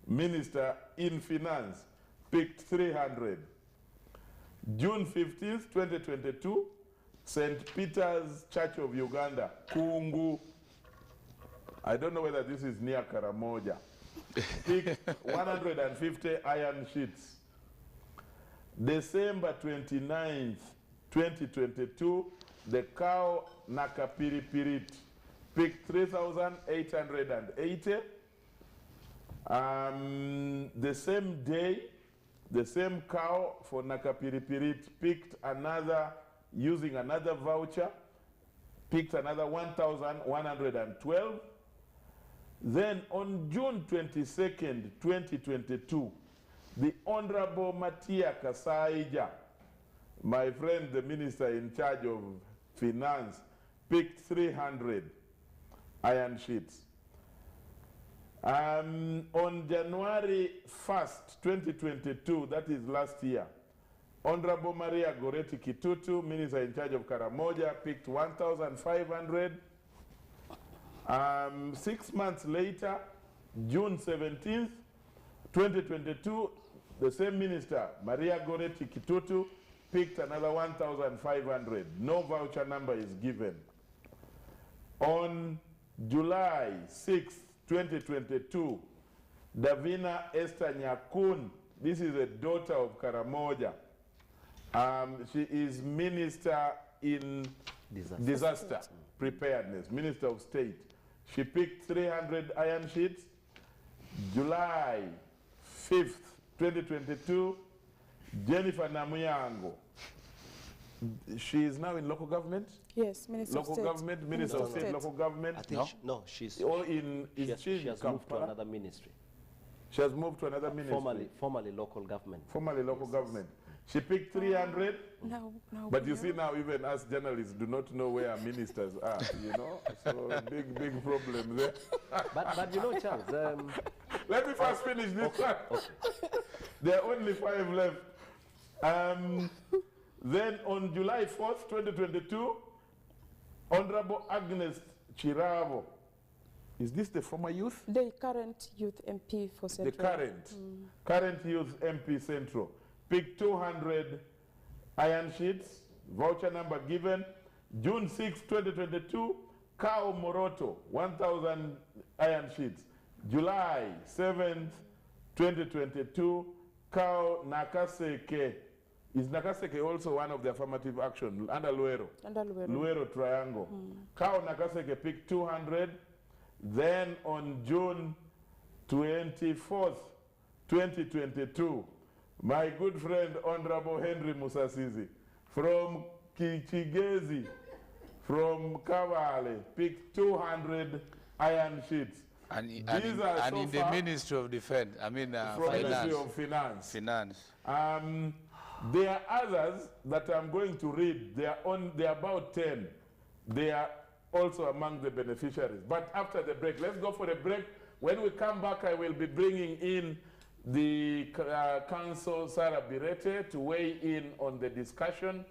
Minister in Finance, picked 300. June 15th, 2022, St. Peter's Church of Uganda, Kungu, I don't know whether this is near Karamoja, picked 150 iron sheets. December 29th, 2022, the cow Nakapiripirit picked 3,880. The same day, the same cow for Nakapiripirit picked another, using another voucher, picked another 1,112. Then on June 22nd, 2022, the Honorable Matia Kasaija, my friend, the minister in charge of finance, picked 300 iron sheets. On January 1st, 2022, that is last year, Honorable Maria Goretti Kitutu, minister in charge of Karamoja, picked 1,500. 6 months later, June 17th, 2022, the same minister, Maria Goretti Kitutu, picked another 1,500. No voucher number is given. On July 6th, 2022, Davina Esther Nyakun, this is a daughter of Karamoja. She is Minister in Disaster Preparedness, Minister of State. She picked 300 iron sheets. July 5th, 2022, Jennifer Namuyango, She is now in local government? Yes, Minister Local of State. government, Minister of State, local government? I think she's Or in, she has, she she has moved to another ministry. She has moved to another ministry? Formerly local government. Formerly local government. She picked 300, Now but you see now even us journalists do not know where our ministers are, you know? So big problem there. But you know, Charles, Let me first finish this one. okay. There are only 5 left. Then on July 4th, 2022, Honorable Agnes Chiravo, is this the former youth? the current youth MP for Central. The current youth MP Central. Pick 200 iron sheets, voucher number given. June 6, 2022, Kao Moroto, 1,000 iron sheets. July 7th, 2022, Kao Nakaseke. Is Nakaseke also one of the affirmative action under Luero? Under Luero. Luero Triangle. Kao Nakaseke picked 200. Then on June 24th, 2022, my good friend Honorable Henry Musasizi from Kichigezi, from Kavale, picked 200 iron sheets. And in the Ministry of Defense, I mean from Ministry of Finance. There are others that I'm going to read. They are about 10. They are also among the beneficiaries. But after the break, let's go for a break. When we come back, I will be bringing in the Council Sarah Birete to weigh in on the discussion,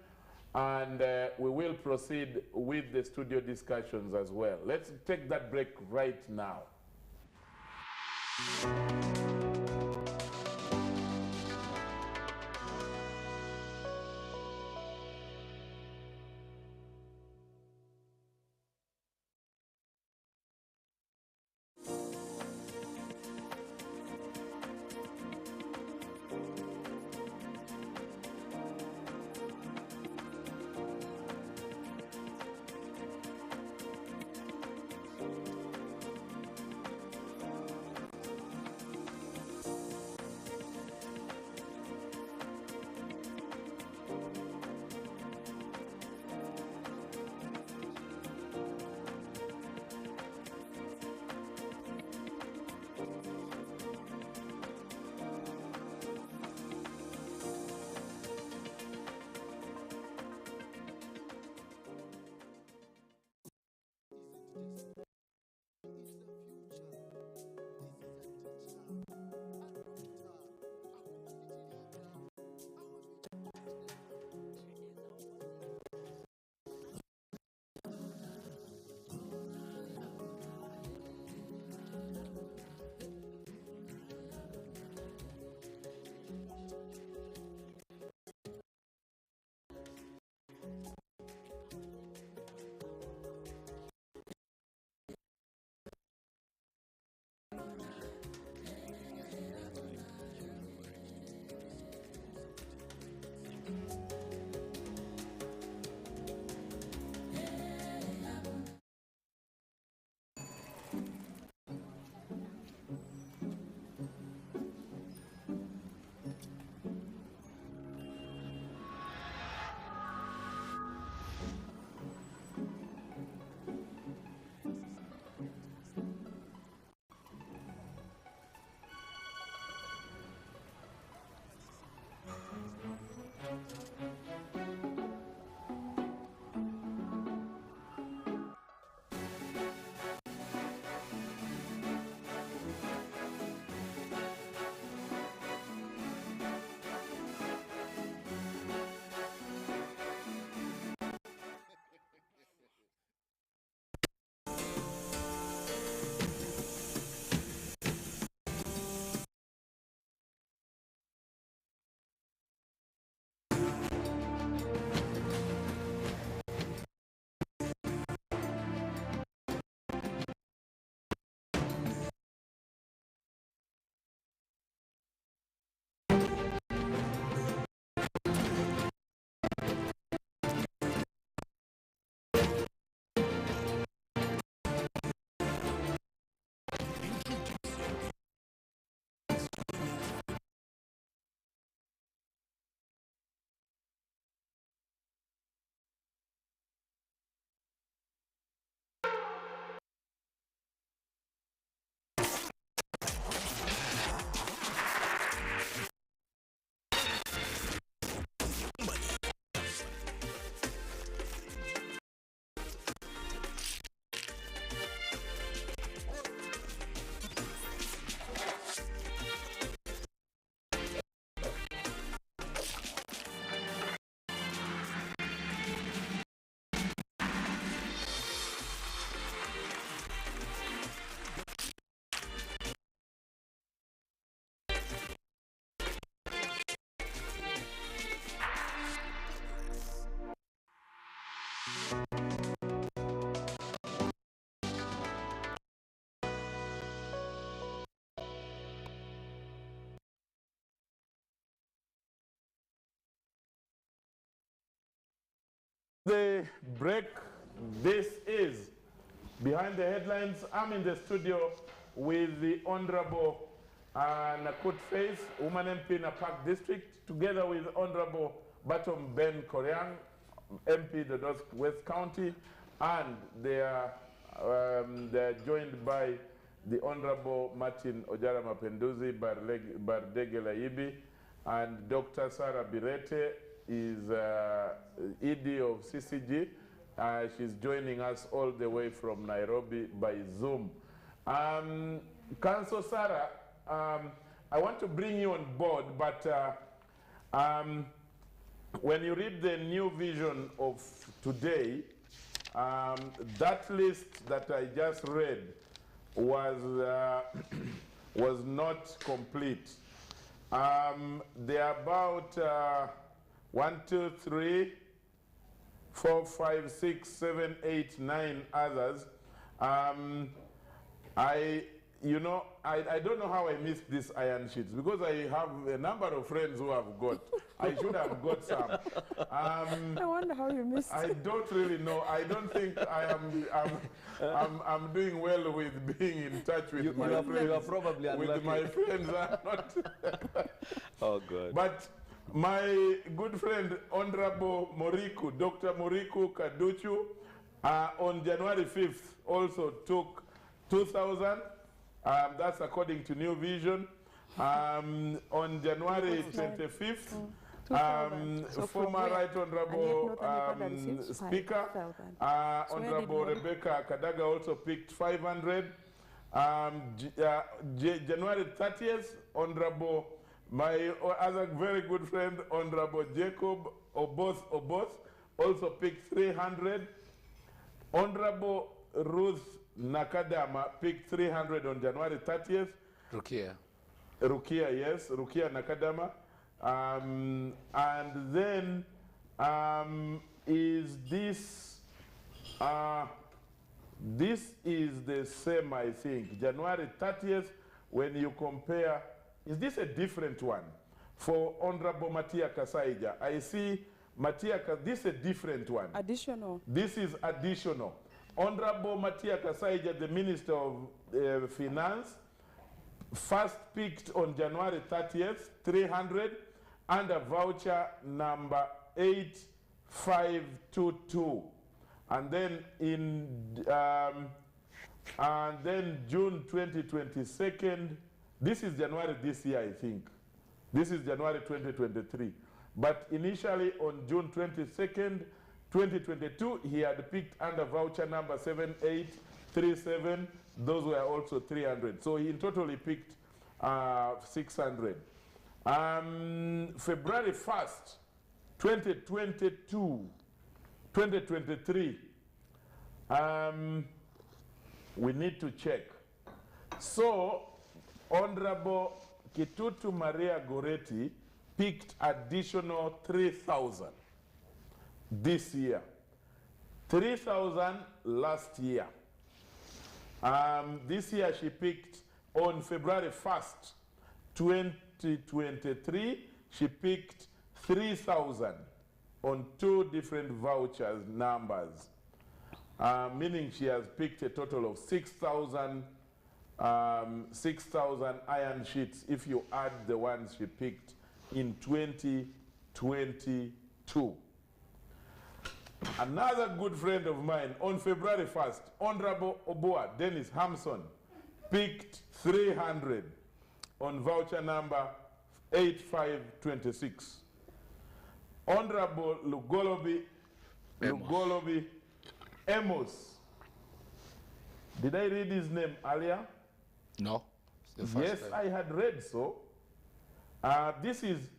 and we will proceed with the studio discussions as well. Let's take that break right now. The break, this is Behind the Headlines. I'm in the studio with the Honorable Nakut Face, Woman MP in a Park District, together with Honorable Batom Ben Koreang, MP the North West County, and they're joined by the Honorable Martin Ojara Mapenduzi Bardege Laibi, and Dr. Sarah Birete is ED of CCG. She's joining us all the way from Nairobi by Zoom. Councillor Sarah, I want to bring you on board, but when you read the new vision of today, that list that I just read was was not complete. There are about 1, 2, 3, 4, 5, 6, 7, 8, 9 others. I don't know how I missed these iron sheets, because I have a number of friends who have got. I should have got some. I wonder how you missed I it. don't really know. I don't think I'm doing well with being in touch with my friends. You are probably unlucky. With my friends, I'm not. Oh, God. But my good friend, Honorable Moriku, Dr. Moriku Kaduchu, on January 5th also took 2,000. That's according to New Vision. On January 25th, former Right Honorable Speaker, Honorable Rebecca Kadaga also picked 500. January 30th, Honorable, my other very good friend, Honorable Jacob Oboth also picked 300. Honorable Ruth Nakadama picked 300 on January 30th. Rukia, yes, Rukia Nakadama. And then is this is the same, I think. January 30th, when you compare, is this a different one? For Honorable Matia Kasaija, I see Matia, this is a different one. Additional. This is additional. Honorable Matia Kasaija, the Minister of Finance, first picked on January 30th, 300, under voucher number 8522. And then June 2022, this is January this year, I think. This is January 2023. But initially on June 22nd, 2022, he had picked under voucher number 7837. Those were also 300. So he in total picked 600. February 1st, 2023, we need to check. So Honorable Kitutu Maria Goretti picked additional 3,000 this year. 3,000 last year. This year she picked on February 1st, 2023, she picked 3,000 on 2 different vouchers numbers, meaning she has picked a total of 6,000 iron sheets if you add the ones she picked in 2022. Another good friend of mine, on February 1st, Honorable Oboa Dennis Hamson picked 300 on voucher number 8526. Honorable Lugolobi Amos. Did I read his name earlier? No. It's the Yes, first I had read so. This is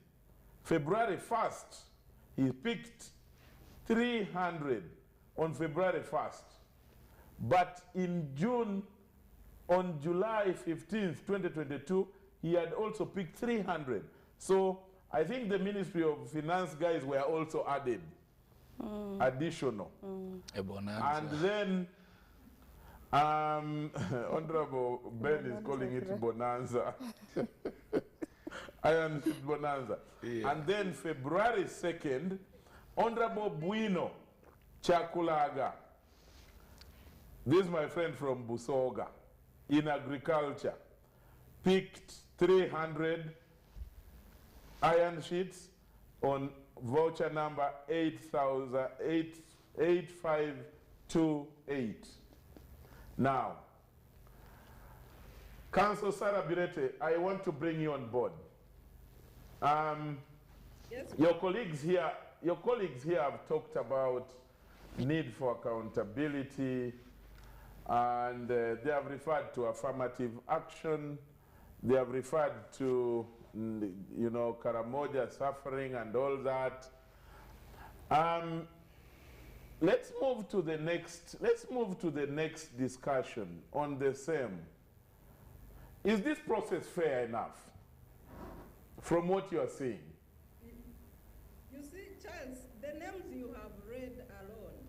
February 1st. He picked 300 on February 1st. But in on July 15th, 2022, he had also picked 300. So I think the Ministry of Finance guys were also added, additional. A bonanza. And then Honorable Ben is calling it bonanza. Iron Sheet bonanza. Yeah. And then February 2nd, Honorable Bueno Chakulaga. This is my friend from Busoga, in agriculture, picked 300 iron sheets on voucher number 8528. Now, Councillor Sarah Birete, I want to bring you on board. Yes. Your colleagues here have talked about need for accountability, and they have referred to affirmative action. They have referred to, you know, Karamoja suffering and all that. Let's move to the next discussion on the same. Is this process fair enough from what you are seeing? You see, Charles, the names you have read alone,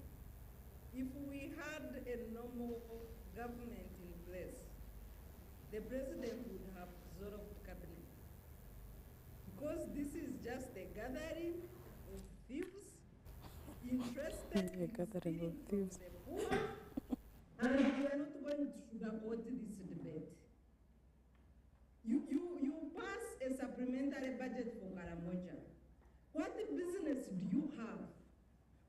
if we had a normal government in place, the president would have dissolved cabinet. Because this is just a gathering of thieves interested in stealing from the poor, and we are not going to sugarcoat this debate. You pass a supplementary budget for Karamoja. What business do you have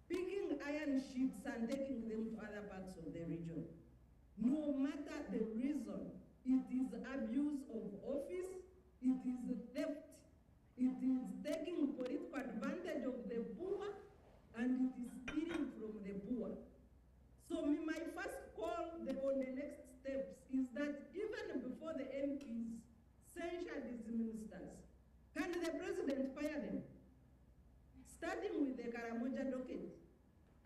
picking iron sheets and taking them to other parts of the region? No matter the reason, it is abuse of office, it is theft, it is taking political advantage of the poor, and it is stealing from the poor. So my first call on the next steps is that even before the MPs censure these ministers, can the president fire them? Starting with the Karamoja docket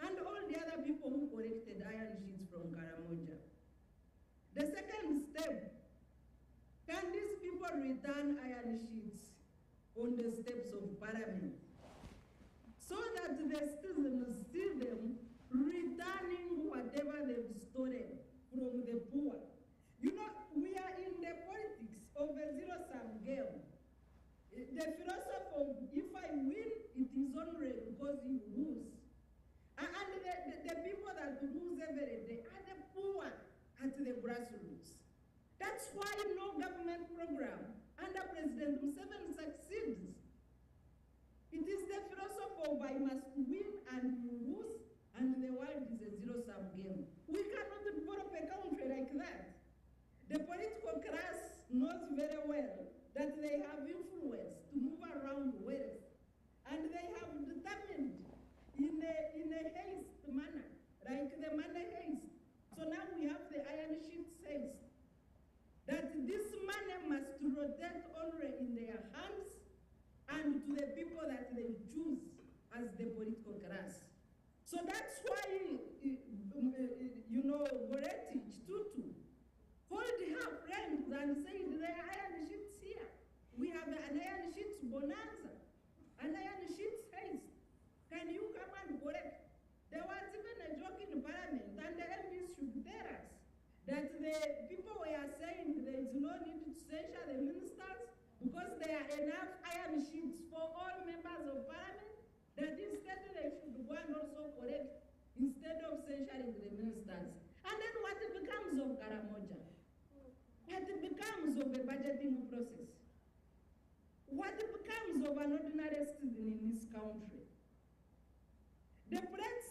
and all the other people who collected iron sheets from Karamoja. The second step, can these people return iron sheets on the steps of Parliament so that the citizens see them returning whatever they've stolen from the poor? You know, we are in the politics of a zero-sum game. The philosophy of if I win, it is only because you lose. And the people that lose every day are the poor at the grassroots. That's why no government program under President Museveni succeeds. It is the philosophy of I must win and you lose, and the world is a zero-sum game. We cannot develop a country like that. The political class knows very well that they have influence to move around wealth, and they have determined in a haste manner, like the money haste. So now we have the iron sheets haste, that this money must rotate only in their hands and to the people that they choose as the political class. So that's why, you know, Goretich Tutu called her friends and said, there are iron sheets here. We have an iron sheets bonanza, an iron sheets haste. Can you come and collect? There was even a joke in Parliament, and the MPs should tell us that the people were saying there is no need to censure the ministers because there are enough iron sheets for all members of Parliament, that instead they should go and also collect instead of censuring the ministers. And then what becomes of Karamoja? What becomes of the budgeting process? What becomes of an ordinary citizen in this country? The plates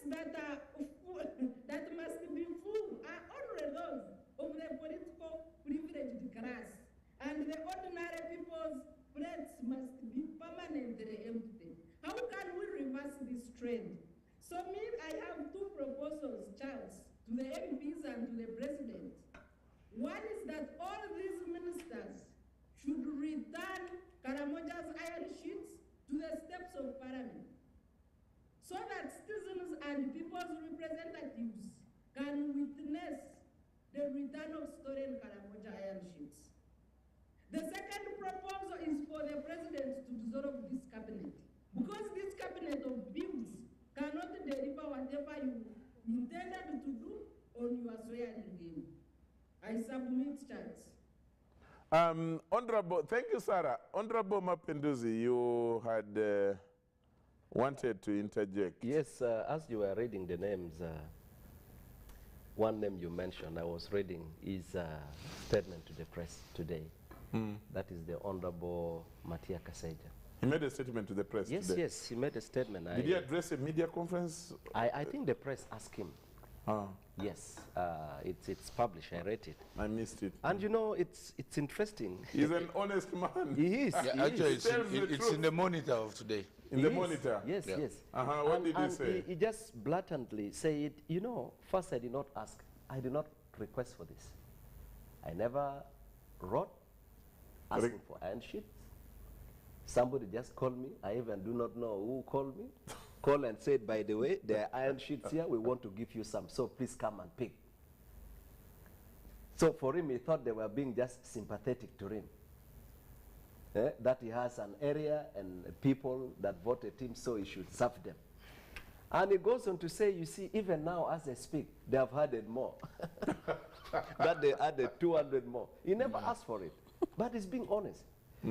that must be full are only those of the political privileged class, and the ordinary people's plates must be permanently empty. How can we reverse this trend? So I have two proposals, Charles, to the MPs and to the president. One is that all these ministers should return Karamoja's iron sheets to the steps of Parliament, so that citizens and people's representatives can witness the return of stolen Karamoja iron sheets. The second proposal is for the president to dissolve this cabinet, because this cabinet of thieves cannot deliver whatever you intended to do on your swearing game. I submit, Charles. Honorable, thank you, Sarah. Honorable Mapenduzi, you had wanted to interject. Yes, as you were reading the names, one name you mentioned, I was reading, is a statement to the press today. That is the Honorable Matia Kasaija. He made a statement to the press Yes, today. yes, he made a statement. Did he address a media conference? I think the press asked him. Ah, Yes, it's published, I read it. I missed it. And you know, it's interesting. He's an honest man. He is. Yeah, he actually, is. it's in the monitor of today. In He the is. monitor? Yes, Yeah. yes. What did he say? He just blatantly said, you know, first I did not ask, I did not request for this. I never wrote asking for iron sheets. Somebody just called me. I even do not know who called me. Call and said, by the way, there are iron sheets here. We want to give you some, so please come and pick. So for him, he thought they were being just sympathetic to him. That he has an area and people that voted him, so he should serve them. And he goes on to say, you see, even now as I speak, they have added more. That they added 200 more. He never asked for it, but he's being honest.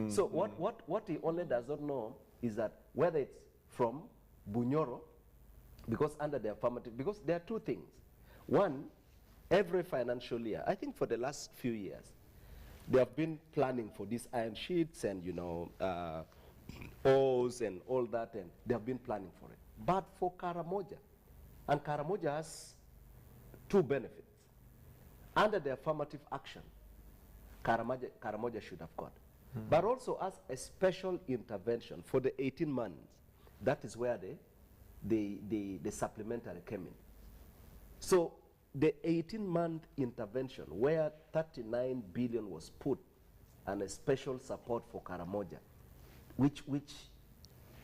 So what he only does not know is that whether it's from Bunyoro, because under the affirmative, because there are two things. One, every financial year, I think for the last few years, they have been planning for these iron sheets and, you know, O's and all that, and they have been planning for it. But for Karamoja, and Karamoja has two benefits. Under the affirmative action, Karamoja should have got. But also as a special intervention for the 18 months, that is where the supplementary came in. So the 18-month intervention where 39 billion was put and a special support for Karamoja, which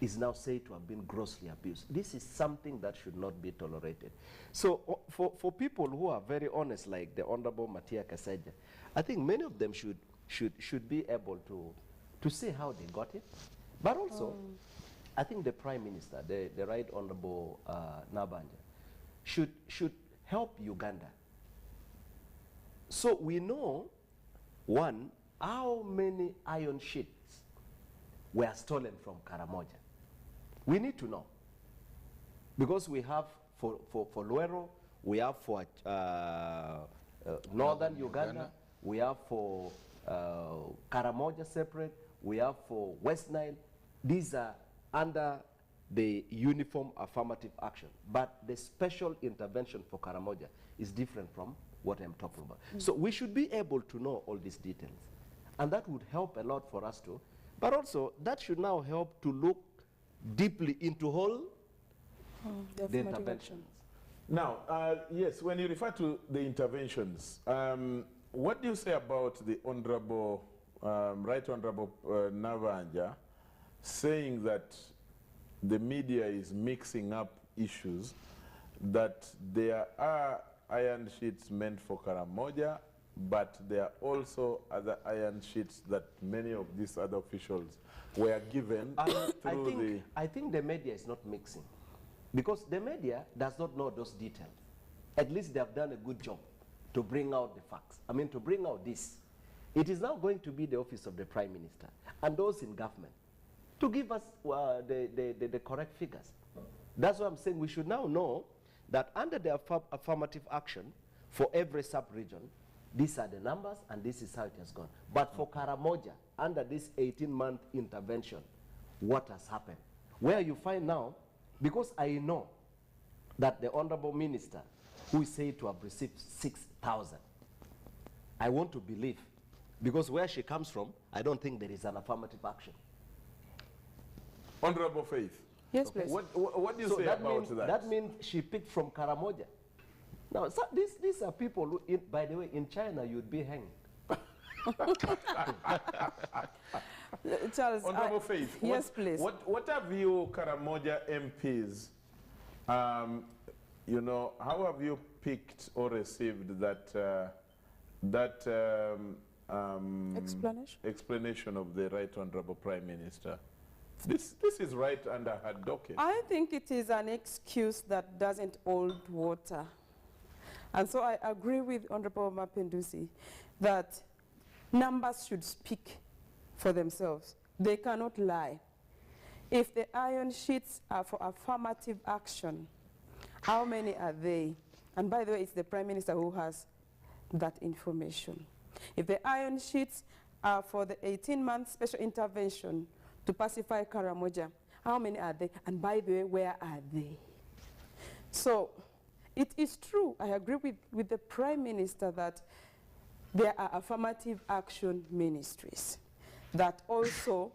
is now said to have been grossly abused. This is something that should not be tolerated. So for people who are very honest, like the Honorable Matia Kasaija, I think many of them should be able to see how they got it. But also, I think the Prime Minister, the Right Honorable Nabanja, should help Uganda. So we know, one, how many iron sheets were stolen from Karamoja. We need to know. Because we have for Luero, we have for Northern Uganda, we have for Karamoja separate, we have for West Nile. These are under the uniform affirmative action. But the special intervention for Karamoja is different from what I'm talking about. So we should be able to know all these details. And that would help a lot for us to. But also, that should now help to look deeply into all the interventions. Now, yes, when you refer to the interventions, what do you say about the Honorable, Right Honorable Nabanja saying that the media is mixing up issues, that there are iron sheets meant for Karamoja, but there are also other iron sheets that many of these other officials were given through I think the media is not mixing, because the media does not know those details. At least they have done a good job to bring out the facts. I mean, to bring out this. It is now going to be the office of the Prime Minister and those in government to give us the correct figures. That's why I'm saying we should now know that under the affirmative action for every sub-region, these are the numbers and this is how it has gone. But for Karamoja, under this 18-month intervention, what has happened? Where you find now, because I know that the Honorable Minister, who is said to have received 6,000, I want to believe, because where she comes from, I don't think there is an affirmative action. Honorable Faith. Yes, please. What do you say about that? That means she picked from Karamoja. Now, so these are people who, by the way, in China, you'd be hanged. Charles, Honorable Faith. yes, please. What have you, Karamoja MPs, you know, how have you picked or received that explanation of the Right Honorable Prime Minister? This is right under her docket. I think it is an excuse that doesn't hold water. And so I agree with Honorable Mapendusi that numbers should speak for themselves. They cannot lie. If the iron sheets are for affirmative action, how many are they? And by the way, it's the Prime Minister who has that information. If the iron sheets are for the 18-month special intervention to pacify Karamoja, how many are they? And by the way, where are they? So it is true, I agree with the Prime Minister that there are affirmative action ministries that also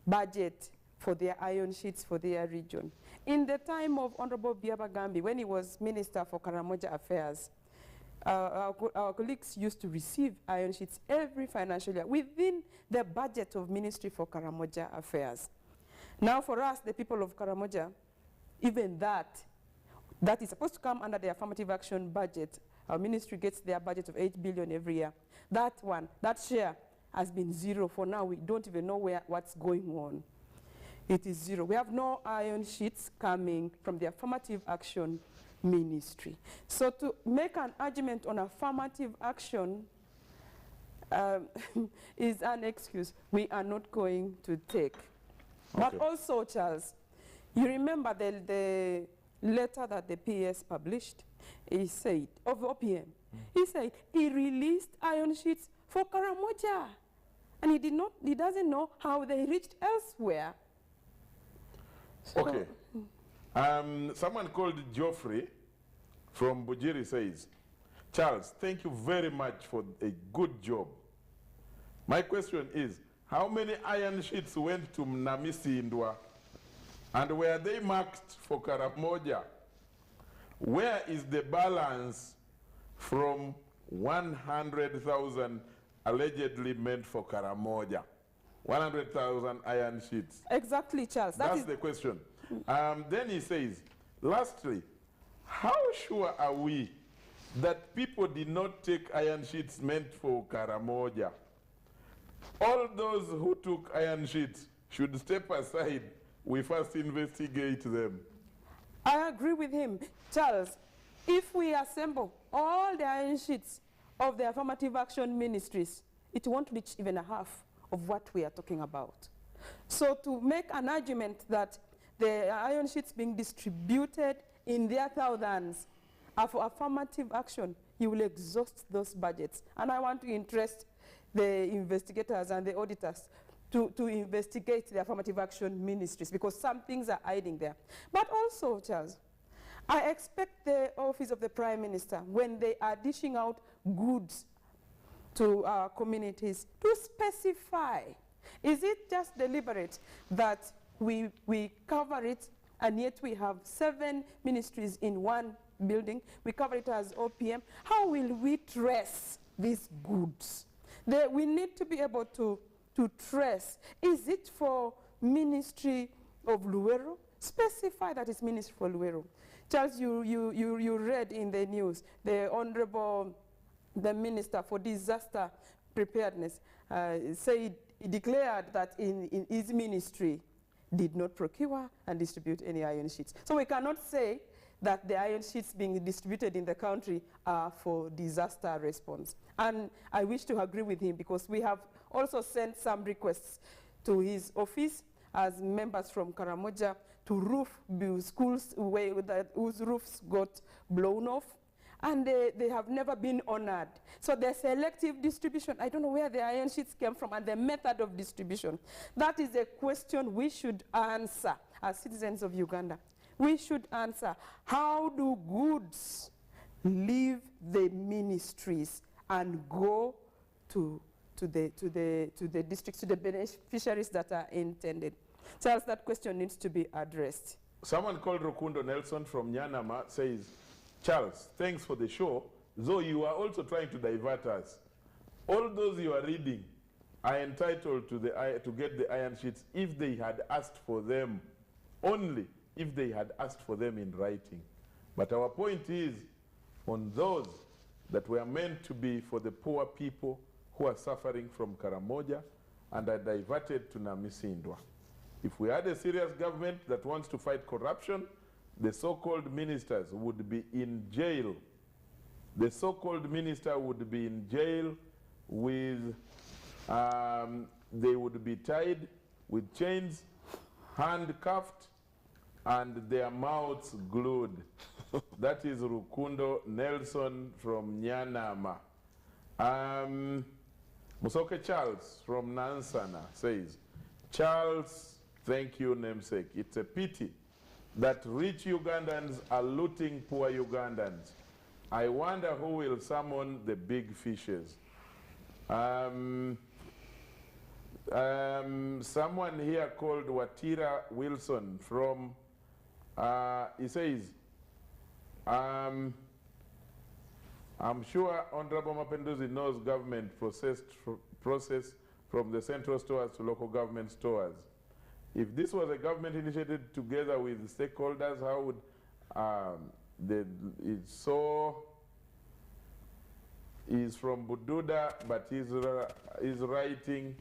budget for their iron sheets for their region. In the time of Honorable Biaba Gambi, when he was Minister for Karamoja Affairs, our colleagues used to receive iron sheets every financial year within the budget of Ministry for Karamoja Affairs. Now for us, the people of Karamoja, even that is supposed to come under the affirmative action budget. Our ministry gets their budget of 8 billion every year. That share has been zero for now. We don't even know what's going on. It is zero. We have no iron sheets coming from the affirmative action ministry. So to make an argument on affirmative action is an excuse we are not going to take. Okay. But also, Charles, you remember the letter that the PS published? He said, of OPM, he said he released iron sheets for Karamoja. And he doesn't know how they reached elsewhere. So okay. Someone called Geoffrey from Bujiri says, Charles, thank you very much for a good job. My question is, how many iron sheets went to Mnamisi Indwa? And were they marked for Karamoja? Where is the balance from 100,000 allegedly meant for Karamoja? 100,000 iron sheets. Exactly, Charles. That's the question. Then he says, lastly, how sure are we that people did not take iron sheets meant for Karamoja? All those who took iron sheets should step aside. We first investigate them. I agree with him. Charles, if we assemble all the iron sheets of the affirmative action ministries, it won't reach even a half of what we are talking about. So to make an argument that the iron sheets being distributed in their thousands are for affirmative action, you will exhaust those budgets. And I want to interest the investigators and the auditors to investigate the affirmative action ministries, because some things are hiding there. But also, Charles, I expect the office of the Prime Minister, when they are dishing out goods to our communities, to specify. Is it just deliberate that we cover it, and yet we have 7 ministries in one building? We cover it as OPM. How will we trace these goods? We need to be able to trace. Is it for Ministry of Luero? Specify that it's Ministry for Luero. Charles, you read in the news, the Honorable the Minister for Disaster Preparedness declared that in his ministry did not procure and distribute any iron sheets. So we cannot say that the iron sheets being distributed in the country are for disaster response. And I wish to agree with him, because we have also sent some requests to his office as members from Karamoja to roof schools whose roofs got blown off, and they have never been honored. So the selective distribution, I don't know where the iron sheets came from, and the method of distribution. That is a question we should answer as citizens of Uganda. We should answer, how do goods leave the ministries and go to the districts, to the beneficiaries that are intended? Charles, that question needs to be addressed. Someone called Rukundo Nelson from Nyanama says, Charles, thanks for the show, though you are also trying to divert us. All those you are reading are entitled to get the iron sheets if they had asked for them, only if they had asked for them in writing. But our point is on those that were meant to be for the poor people who are suffering from Karamoja and are diverted to Namisindwa. If we had a serious government that wants to fight corruption, the so-called ministers would be in jail. The so-called minister would be in jail with, they would be tied with chains, handcuffed and their mouths glued. That is Rukundo Nelson from Nyanama. Musoke Charles from Nansana says, Charles, thank you, namesake. It's a pity that rich Ugandans are looting poor Ugandans. I wonder who will summon the big fishes. Someone here called Watira Wilson from, he says, I'm sure Honorable Mapenduzi knows government process from the central stores to local government stores. If this was a government initiated together with stakeholders, how would he's from Bududa, but his writing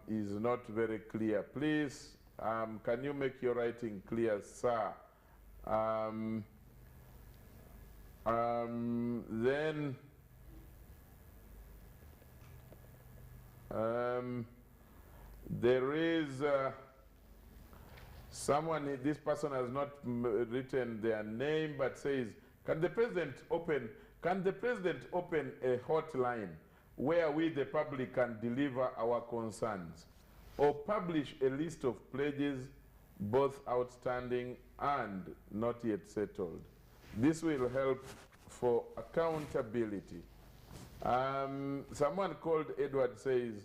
is not very clear. Please, can you make your writing clear, sir? Then there is someone, this person has not written their name, but says, can the president open a hotline where we, the public, can deliver our concerns, or publish a list of pledges, both outstanding and not yet settled? This will help for accountability. Someone called Edward says,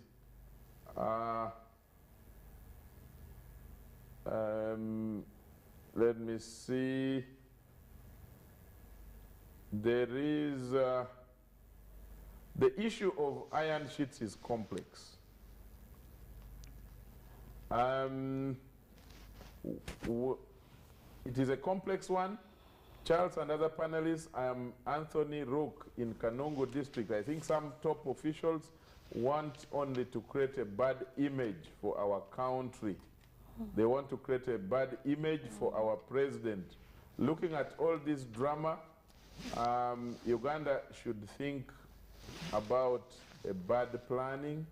let me see. There is the issue of iron sheets is complex. It is a complex one. Charles and other panelists, I am Anthony Rook in Kanungu district. I think some top officials want only to create a bad image for our country. They want to create a bad image for our president. Looking at all this drama, Uganda should think about a bad planning.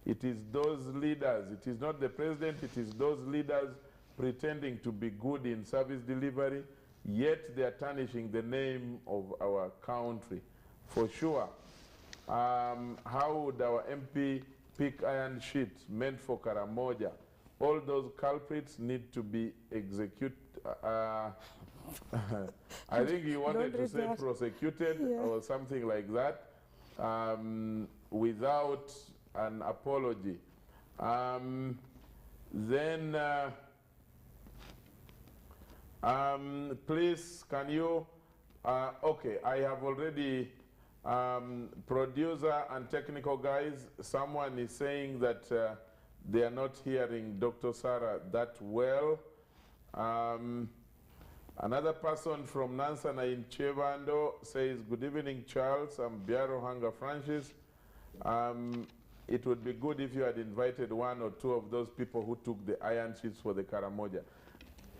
It is those leaders, it is not the president, it is those leaders pretending to be good in service delivery, yet they are tarnishing the name of our country. For sure, how would our MP pick iron sheets meant for Karamoja? All those culprits need to be executed. I think he wanted to say prosecuted or something like that, without an apology. Then, please, can you, okay, I have already, producer and technical guys, someone is saying that they are not hearing Dr. Sarah that well. Another person from Nansana in Chevando says, good evening, Charles. I'm Biarohanga Francis. It would be good if you had invited one or two of those people who took the iron sheets for the Karamoja.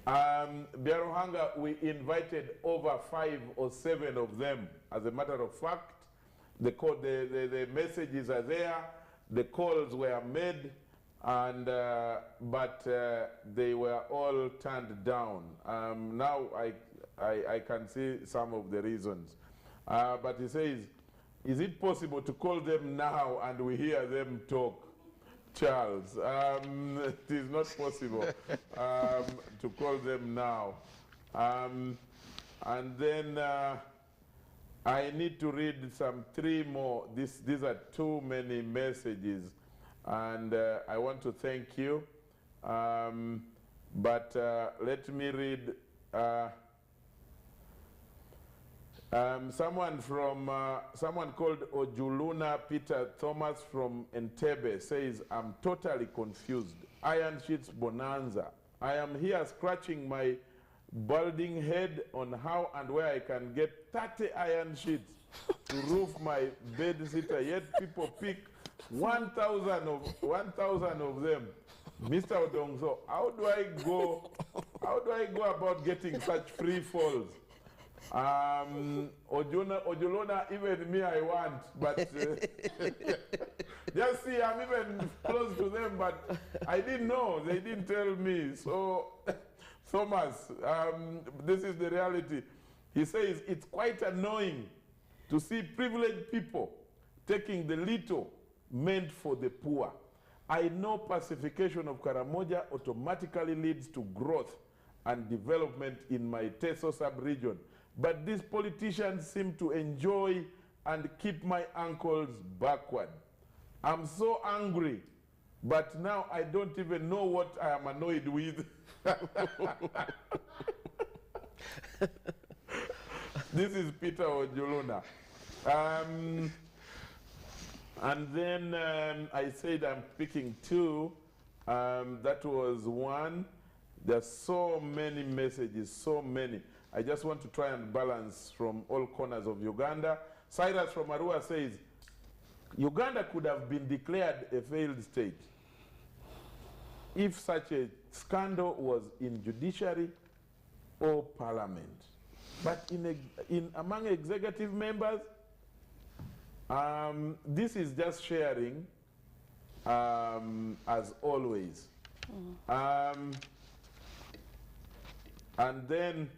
Biarohanga, we invited over 5 or 7 of them. As a matter of fact, the messages are there, the calls were made, and but they were all turned down. Now I can see some of the reasons. But he says, is it possible to call them now and we hear them talk? Charles, it is not possible to call them now. And then I need to read some 3 more. These are too many messages. And I want to thank you. But let me read someone called Ojuluna Peter Thomas from Entebbe says, I'm totally confused. Iron sheets bonanza. I am here scratching my balding head on how and where I can get 30 iron sheets to roof my bed sitter, yet people pick 1,000 of them. Mr. Odongso, how do I go about getting such free falls? Ojulona, even me I want, but Just see, I'm even close to them, but I didn't know. They didn't tell me. So, Thomas, this is the reality. He says it's quite annoying to see privileged people taking the little meant for the poor. I know pacification of Karamoja automatically leads to growth and development in my Teso sub-region, but these politicians seem to enjoy and keep my ankles backward. I'm so angry, but now I don't even know what I am annoyed with. This is Peter Ojuluna. And then I said I'm picking two. That was one. There's so many messages, so many. I just want to try and balance from all corners of Uganda. Cyrus from Arua says, Uganda could have been declared a failed state if such a scandal was in judiciary or parliament. But among executive members, this is just sharing as always. And then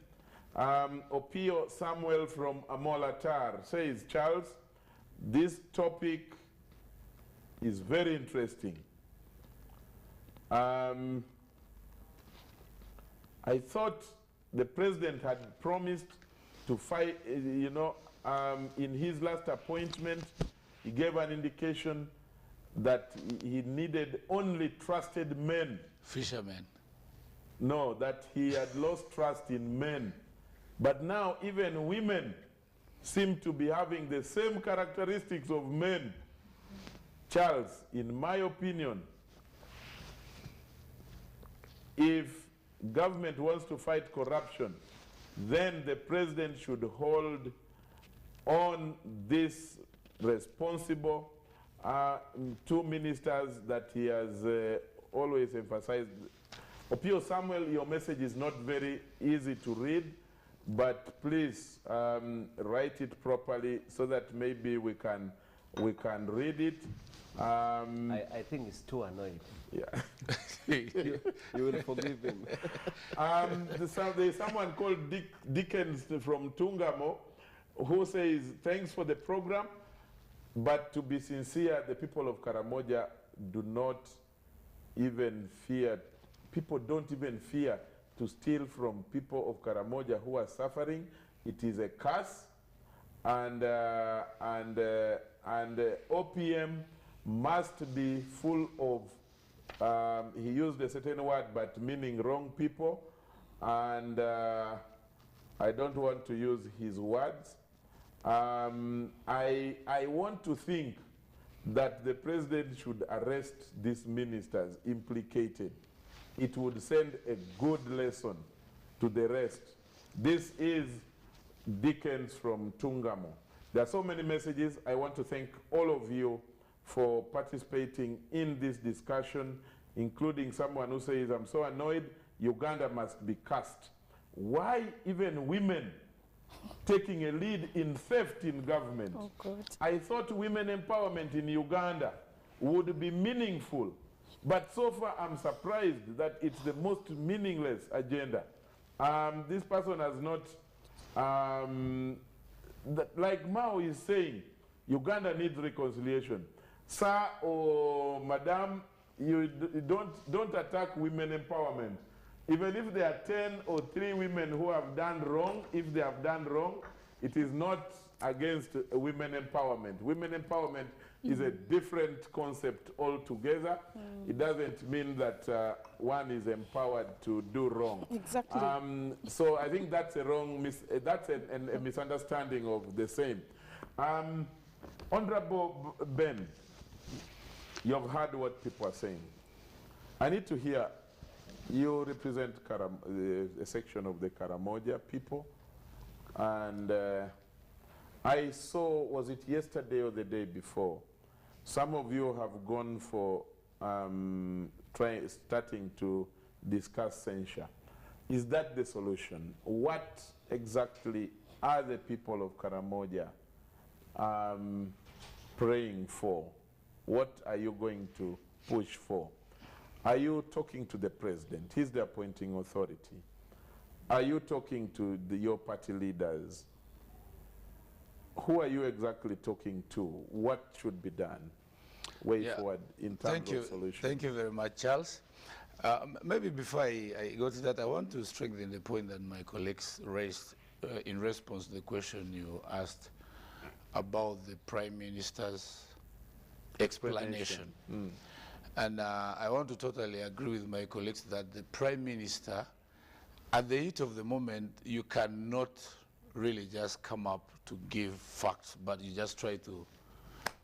Opio Samuel from Amolatar says, Charles, this topic is very interesting. I thought the president had promised to fight, in his last appointment, he gave an indication that he needed only trusted men. Fishermen. No, that he had lost trust in men. But now even women seem to be having the same characteristics of men. Charles, in my opinion, if government wants to fight corruption, then the president should hold on this responsible two ministers that he has always emphasized. Opio Samuel, your message is not very easy to read, but please write it properly so that maybe we can read it. I think it's too annoying. Yeah. You will forgive him. There's someone called Dickens from Tungamo who says, thanks for the program, but to be sincere, the people of Karamoja do not even fear, people don't even fear to steal from people of Karamoja who are suffering. It is a curse, and OPM must be full of, he used a certain word but meaning wrong people, and I don't want to use his words. I want to think that the president should arrest these ministers implicated. It would send a good lesson to the rest. This is Dickens from Tungamo. There are so many messages. I want to thank all of you for participating in this discussion, including someone who says, I'm so annoyed, Uganda must be cursed. Why even women taking a lead in theft in government? Oh, God. I thought women empowerment in Uganda would be meaningful, but so far I'm surprised that it's the most meaningless agenda. This person has not, like Mao is saying, Uganda needs reconciliation. Sir or madam, you don't attack women empowerment. Even if there are 10 or 3 women who have done wrong, if they have done wrong, it is not against women empowerment. Women empowerment is a different concept altogether. It doesn't mean that one is empowered to do wrong. Exactly. So I think that's a wrong, that's a misunderstanding of the same. Honorable Ben, you've heard what people are saying. I need to hear, you represent a section of the Karamoja people, and I saw, was it yesterday or the day before, some of you have gone for starting to discuss censure. Is that the solution? What exactly are the people of Karamoja praying for? What are you going to push for? Are you talking to the president? He's the appointing authority. Are you talking to your party leaders? Who are you exactly talking to? What should be done way forward in terms of solution? Thank you very much, Charles. Maybe before I go to that, I want to strengthen the point that my colleagues raised in response to the question you asked about the Prime Minister's explanation. And I want to totally agree with my colleagues that the Prime Minister, at the heat of the moment, you cannot really just come up to give facts, but you just try to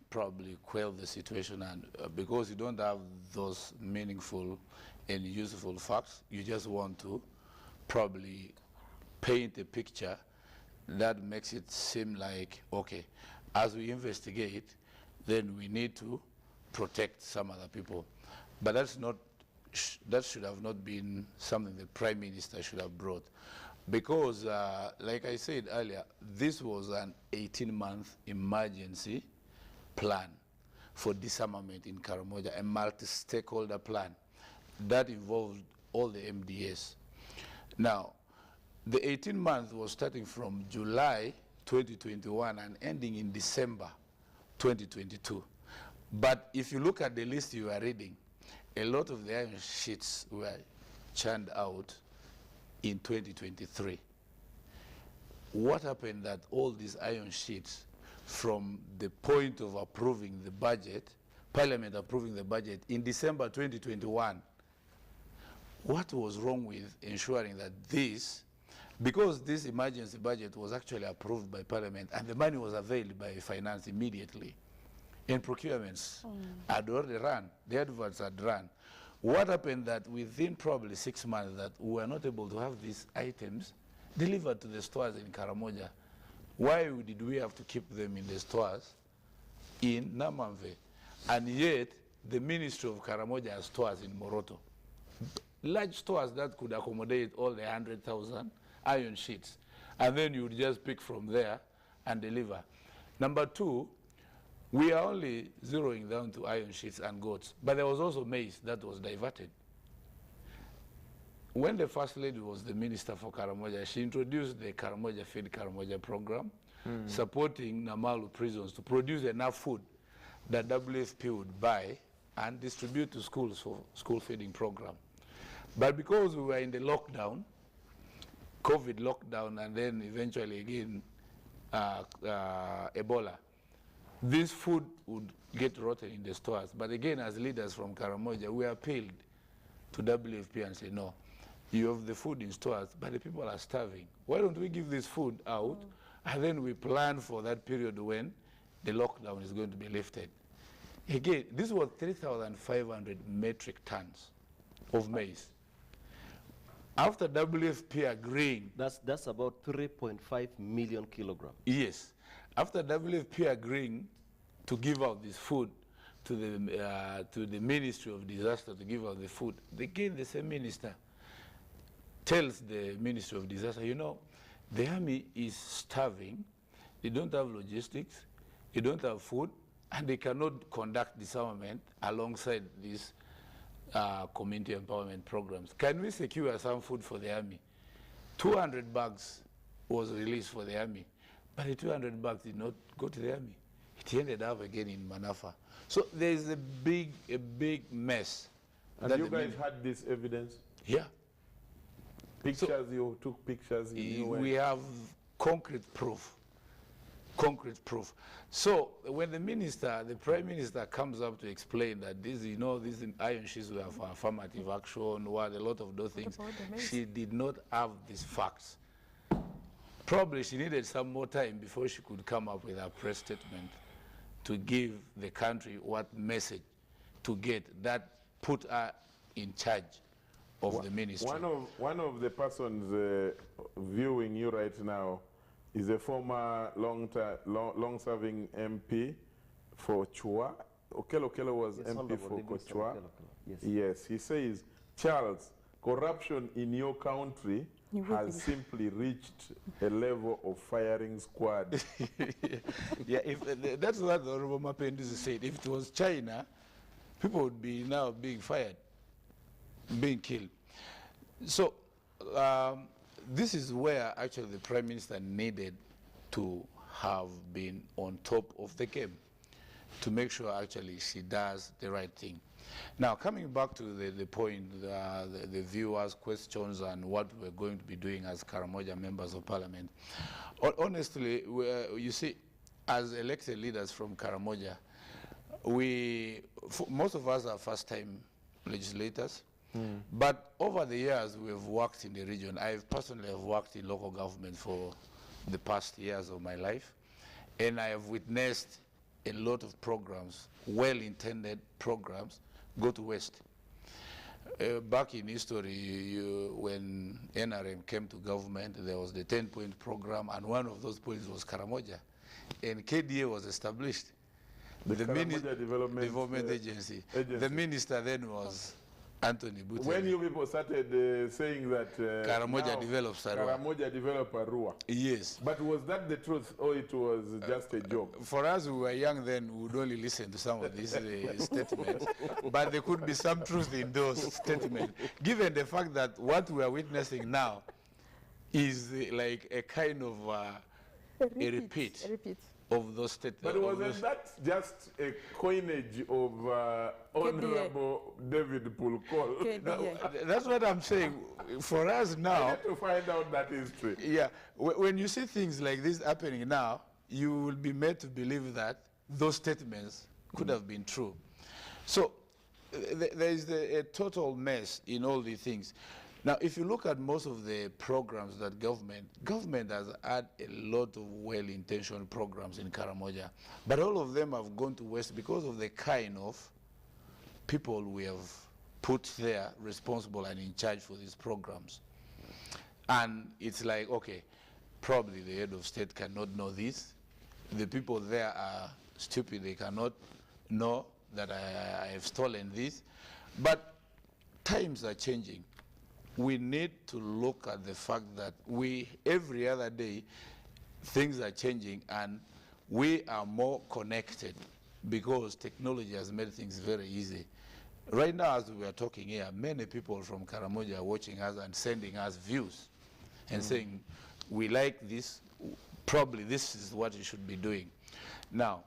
probably quell the situation, and because you don't have those meaningful and useful facts, you just want to probably paint a picture that makes it seem like, okay, as we investigate, then we need to protect some other people. But that's not, that should have not been something the Prime Minister should have brought. Because, like I said earlier, this was an 18-month emergency plan for disarmament in Karamoja, a multi-stakeholder plan that involved all the MDAs. Now, the 18-month was starting from July 2021 and ending in December 2022. But if you look at the list you are reading, a lot of the iron sheets were churned out in 2023. What happened that all these iron sheets, from the point of approving the budget, Parliament approving the budget in December 2021, what was wrong with ensuring that this, because this emergency budget was actually approved by Parliament and the money was availed by finance immediately, and procurements had already run, the adverts had run. What happened that within probably 6 months that we were not able to have these items delivered to the stores in Karamoja? Why did we have to keep them in the stores in Namamve? And yet, the Ministry of Karamoja has stores in Moroto. Large stores that could accommodate all the 100,000 iron sheets. And then you would just pick from there and deliver. Number two, we are only zeroing down to iron sheets and goats, but there was also maize that was diverted. When the First Lady was the Minister for Karamoja, she introduced the Karamoja Feed Karamoja program, supporting Namalu prisons to produce enough food that WFP would buy and distribute to schools for school feeding program. But because we were in the lockdown, COVID lockdown, and then eventually again Ebola, this food would get rotten in the stores. But again, as leaders from Karamoja, we appealed to WFP and said, no, you have the food in stores, but the people are starving. Why don't we give this food out, and then we plan for that period when the lockdown is going to be lifted. Again, this was 3,500 metric tons of maize. After WFP agreeing... That's about 3.5 million kilograms. Yes. After WFP agreeing to give out this food to the Ministry of Disaster to give out the food, again the same minister tells the Ministry of Disaster, you know, the army is starving, they don't have logistics, they don't have food, and they cannot conduct disarmament alongside these community empowerment programs. Can we secure some food for the army? 200 bags was released for the army. But the 200 bags did not go to the army. It ended up again in Manafa. So there is a big mess. And you guys had this evidence? Yeah. Pictures, so you took pictures? We have concrete proof. Concrete proof. So when the Prime Minister comes up to explain that this, you know, these iron sheets were for affirmative action, what a lot of those things, she did not have these facts. Probably she needed some more time before she could come up with a press statement to give the country what message to get that put her in charge of the ministry. One of the persons viewing you right now is a former long-serving MP for Chua. Okelo was yes, MP for Chua. Yes. Yes, he says, Charles, corruption in your country has simply reached a level of firing squad. Yeah, that's what the Honorable Mapendisi said. If it was China, people would be now being fired, being killed. So this is where actually the Prime Minister needed to have been on top of the game to make sure actually she does the right thing. Now, coming back to the point, the viewers' questions and what we're going to be doing as Karamoja members of parliament. Honestly, you see, as elected leaders from Karamoja, most of us are first-time legislators. But over the years, we've worked in the region. I personally have worked in local government for the past years of my life, and I have witnessed a lot of programs, well-intended programs, go to waste. Back in history, when NRM came to government, there was the 10-point program, and one of those points was Karamoja, and KDA was established. The Karamoja Development Agency. The minister then was Anthony Buteri. When you people started saying that Karamoja develops Arua. Karamoja developed Arua. Yes. But was that the truth or it was just a joke? For us who were young then, we would only listen to some of these statements. But there could be some truth in those statements, given the fact that what we are witnessing now is like a kind of a repeat of those statements. But wasn't that just a coinage of Honorable David Pulkol? No, that's what I'm saying. For us now, I need to find out that history. Yeah, when you see things like this happening now, you will be made to believe that those statements could have been true. So there is a total mess in all these things. Now, if you look at most of the programs that government has had a lot of well-intentioned programs in Karamoja, but all of them have gone to waste because of the kind of people we have put there responsible and in charge for these programs. And it's like, okay, probably the head of state cannot know this. The people there are stupid. They cannot know that I have stolen this. But times are changing. We need to look at the fact that every other day, things are changing and we are more connected because technology has made things very easy. Right now, as we are talking here, many people from Karamoja are watching us and sending us views and saying, we like this, probably this is what you should be doing. Now,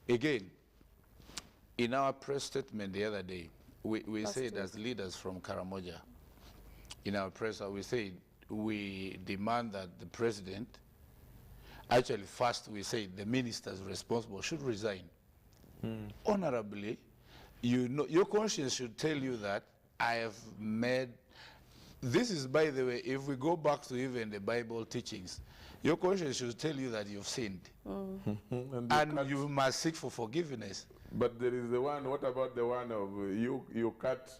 again, in our press statement the other day, we said as leaders from Karamoja, in our press, we said we demand that the president, actually first we said the ministers responsible should resign. Honorably, you know, your conscience should tell you that I have made, this is, by the way, if we go back to even the Bible teachings, your conscience should tell you that you've sinned. And you must seek for forgiveness. But there is the one, what about the one of you cut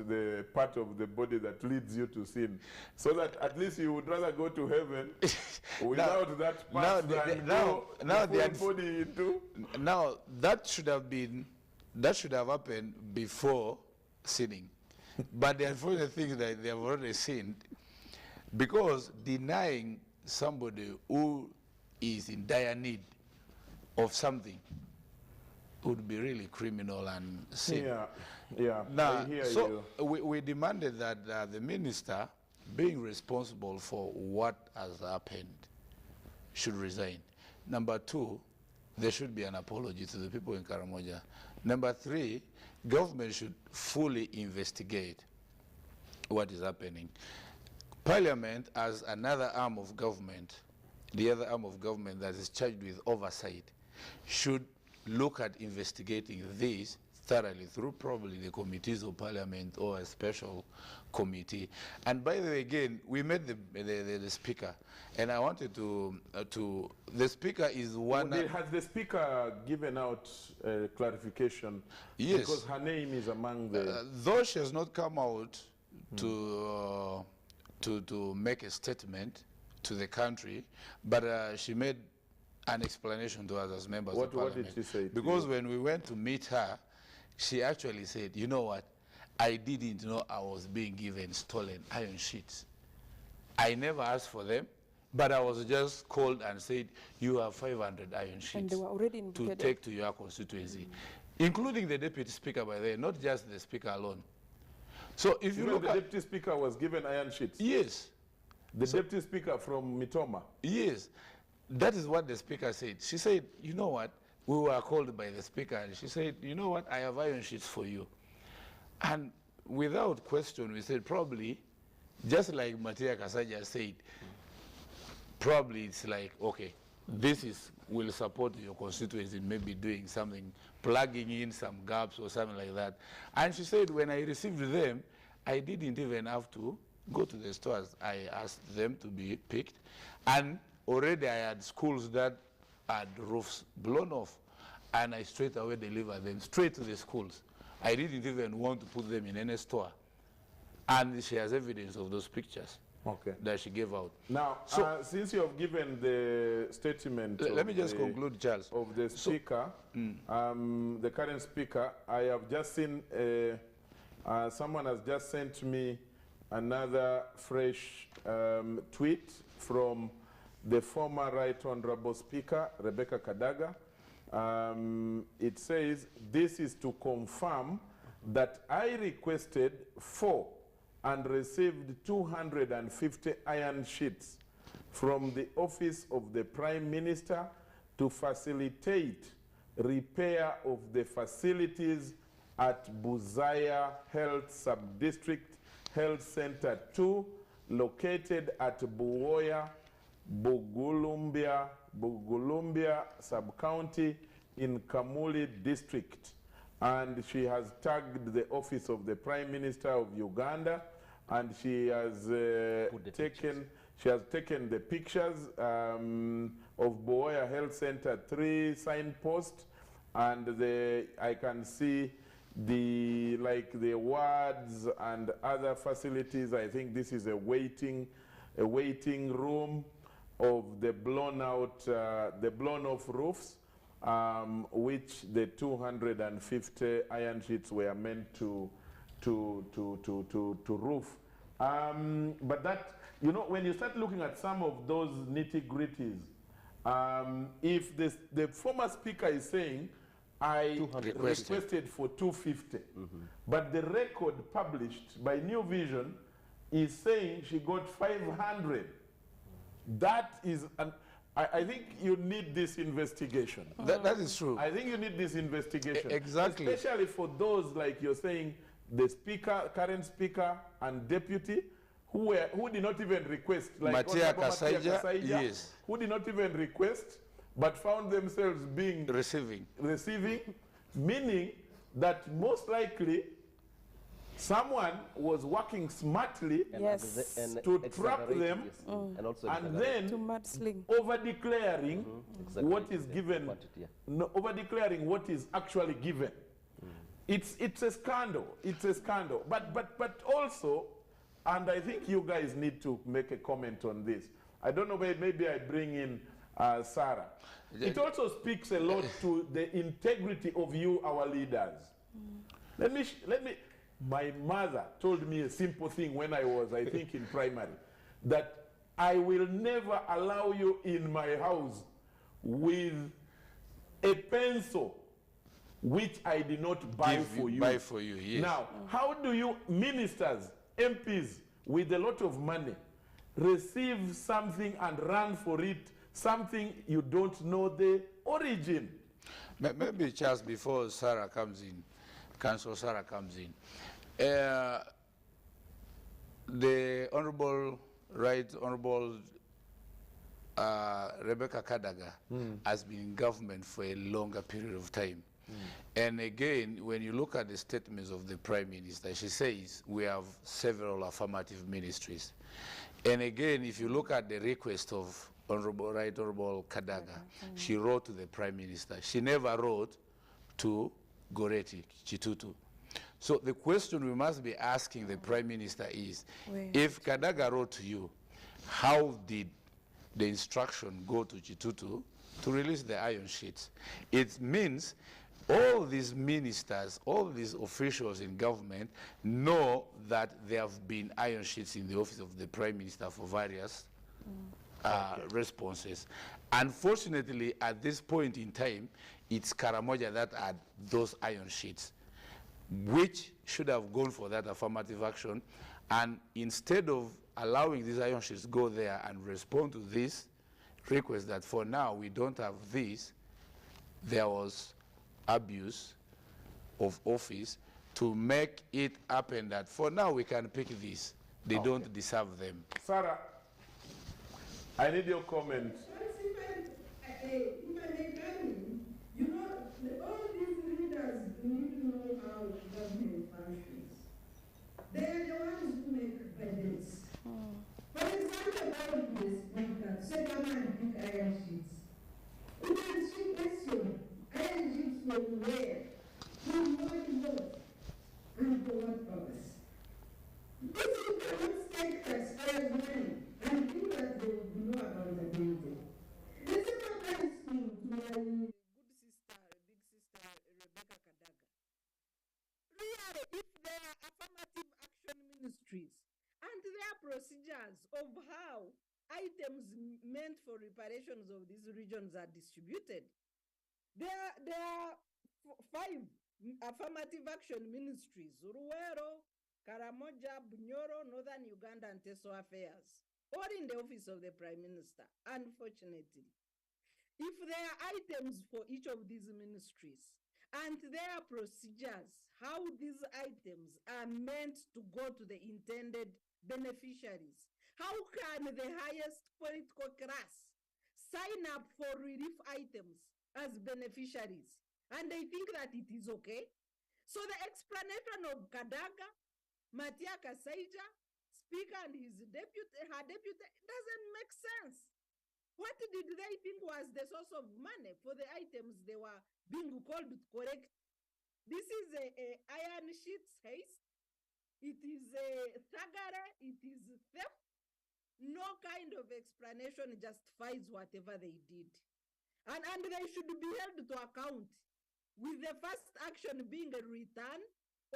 the part of the body that leads you to sin, so that at least you would rather go to heaven without that part Now that should have happened before sinning. But the unfortunate thing is that they have already sinned, because denying somebody who is in dire need of something would be really criminal and sin. Yeah. Now, I hear so you. we demanded that the minister, being responsible for what has happened, should resign. Number two, there should be an apology to the people in Karamoja. Number three, government should fully investigate what is happening. Parliament, as another arm of government, the other arm of government that is charged with oversight, should look at investigating this thoroughly through probably the committees of parliament or a special committee. And by the way, again, we met the speaker, and I wanted to the speaker is one. Has the speaker given out clarification? Yes. Because her name is among the... though she has not come out to make a statement to the country, but she made an explanation to us as members of parliament. What did she say? Because when we went to meet her, she actually said, you know what, I didn't know I was being given stolen iron sheets. I never asked for them, but I was just called and said, you have 500 iron sheets And they were already to indicated. take to your constituency, including the deputy speaker by there, not just the speaker alone. So if you Even look the at... deputy speaker was given iron sheets. Yes. The deputy speaker from Mitoma. Yes, that is what the speaker said. She said, you know what, we were called by the speaker, and she said, you know what, I have iron sheets for you. And without question, we said, probably, just like Matia Kasaja said, probably it's like, okay, this is will support your constituency in maybe doing something, plugging in some gaps or something like that. And she said, when I received them, I didn't even have to go to the stores. I asked them to be picked. And already I had schools that had roofs blown off. And I straight away delivered them straight to the schools. I didn't even want to put them in any store. And she has evidence of those pictures that she gave out. Now, So- since you have given the statement Let me just conclude, Charles. of the speaker, the current speaker, I have just seen, someone has just sent me another fresh tweet from the former Right Honorable Speaker, Rebecca Kadaga. It says, this is to confirm that I requested 4 and received 250 iron sheets from the office of the Prime Minister to facilitate repair of the facilities at Buzaya Health Sub-District Health Center 2, located at Buoya, Bugulumbia Sub-County in Kamuli District. And she has tagged the office of the Prime Minister of Uganda, and she has taken the pictures of Buoya Health Center 3 signpost, and I can see the wards and other facilities. I think this is a waiting room of the blown off roofs, which the 250 iron sheets were meant to roof. But that, you know, when you start looking at some of those nitty-gritties, if the former speaker is saying, I requested for 250, but the record published by New Vision is saying she got 500. That is, I think you need this investigation. That is true. I think you need this investigation. Exactly. Especially for those, like you're saying, the speaker, current speaker, and deputy, who did not even request, like Matia Honorable Matia Kasaija, yes. who did not even request, but found themselves being Receiving. Meaning that most likely someone was working smartly Yes. to trap them, and also and exaggerate. then To mudsling. over-declaring what is given, quantity, no, over-declaring what is actually given. It's a scandal. It's a scandal. But also, and I think you guys need to make a comment on this. I don't know, maybe I bring in Sarah. It also speaks a lot to the integrity of you, our leaders. Let me. My mother told me a simple thing when I was, I think, in primary, that I will never allow you in my house with a pencil which I did not buy for you. Buy for you, yes. Now, how do you, ministers, MPs, with a lot of money, receive something and run for it, something you don't know the origin? Maybe just before Sarah comes in, Councillor Sarah comes in, the Honorable Rebecca Kadaga has been in government for a longer period of time. And again, when you look at the statements of the Prime Minister, she says we have several affirmative ministries. And again, if you look at the request of Right Honorable Kadaga, she wrote to the Prime Minister. She never wrote to Goreti Chitutu. So the question we must be asking the Prime Minister is, if Kadaga wrote to you, how did the instruction go to Chitutu to release the iron sheets? It means all these ministers, all these officials in government know that there have been iron sheets in the office of the Prime Minister for various responses. Unfortunately, at this point in time, it's Karamoja that had those iron sheets, which should have gone for that affirmative action. And instead of allowing these iron sheets go there and respond to this request that for now we don't have this, there was abuse of office to make it happen that for now we can pick this. They don't deserve them. Sarah, I need your comment. If I may come in, you know, all these leaders need to know how government functions. They are the ones who make budgets. For example, about this speaker, say come and pick iron sheets. You can see question, iron sheets from where? From what? And for what purpose? This you cannot take taxpayers' money and think that they will know about the building. The second thing to my good sister, big sister Rebecca Kadaga. Really, if there are affirmative action ministries and there are procedures of how items meant for reparations of these regions are distributed, there are 5 affirmative action ministries: Ruwero, Karamoja, Bunyoro, Northern Uganda, and Teso Affairs, all in the office of the Prime Minister. Unfortunately, if there are items for each of these ministries and there are procedures how these items are meant to go to the intended beneficiaries, how can the highest political class sign up for relief items as beneficiaries and they think that it is okay? So the explanation of Kadaga, Matia Kasaija, Speaker and her deputy, doesn't make sense. What did they think was the source of money for the items they were being called to collect? This is a iron sheets heist. It is a thuggery. It is theft. No kind of explanation justifies whatever they did. And they should be held to account, with the first action being a return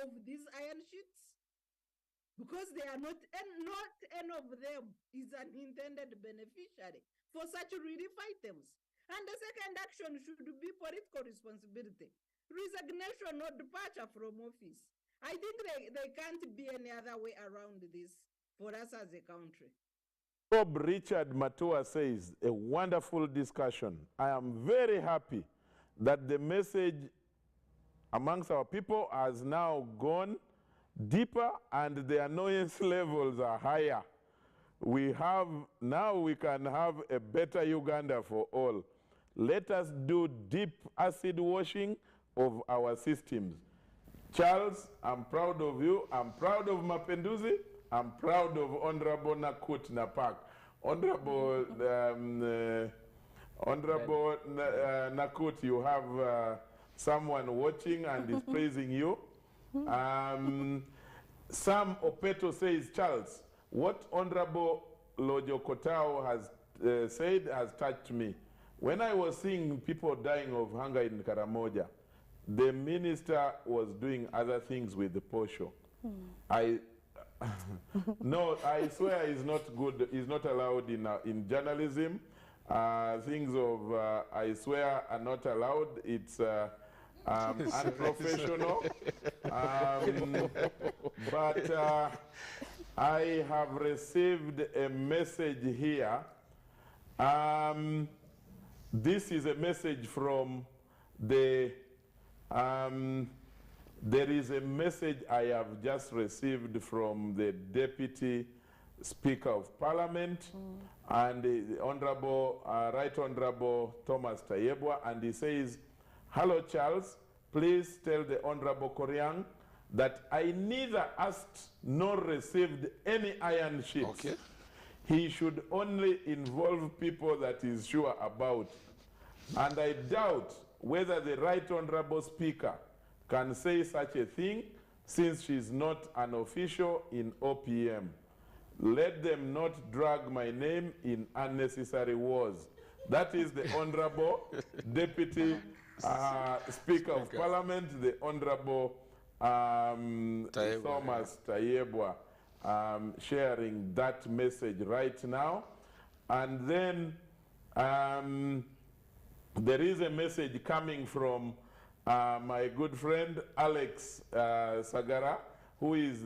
of these iron sheets, because they are not any of them is an intended beneficiary for such relief items. And the second action should be political responsibility, resignation or departure from office. I think they can't be any other way around this for us as a country. Bob Richard Matua says, a wonderful discussion. I am very happy that the message amongst our people has now gone deeper and the annoyance levels are higher. Now we can have a better Uganda for all. Let us do deep acid washing of our systems. Charles, I'm proud of you. I'm proud of Mapenduzi. I'm proud of Honorable Nakut Napak. Honorable Nakut, you have someone watching and is praising you. Sam Opeto says, Charles, what Honorable Lojo Kotao has said has touched me. When I was seeing people dying of hunger in Karamoja, the minister was doing other things with the posho. No, I swear it's not good. It's not allowed in journalism. Things of I swear are not allowed. It's unprofessional. But I have received a message here. This is a message from the there is a message I have just received from the Deputy Speaker of Parliament and the Honorable, Right Honorable Thomas Tayebwa, and he says, hello Charles, please tell the Honorable Koryang that I neither asked nor received any iron sheets. Okay. He should only involve people that he's sure about. And I doubt whether the Right Honorable Speaker can say such a thing, since she's not an official in OPM. Let them not drag my name in unnecessary wars. That is the Honorable Deputy Speaker of Parliament, the Honorable Thomas Tayebwa, sharing that message right now. And then there is a message coming from my good friend Alex Sagara, who is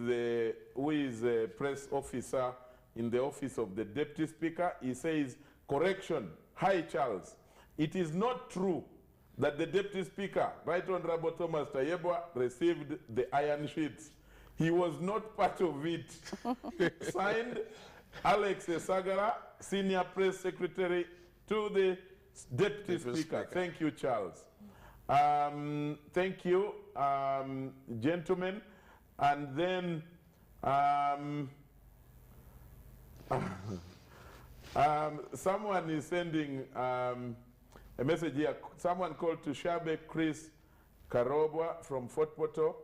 a press officer in the office of the Deputy Speaker. He says, correction, hi Charles, it is not true that the Deputy Speaker, Right Honorable Thomas Tayebwa, received the iron sheets. He was not part of it. Signed, Alex Sagara, Senior Press Secretary to the Deputy Speaker. Thank you, Charles. Thank you, gentlemen. And then someone is sending a message here. Someone called to Shabe Chris Karobwa from Fort Portal,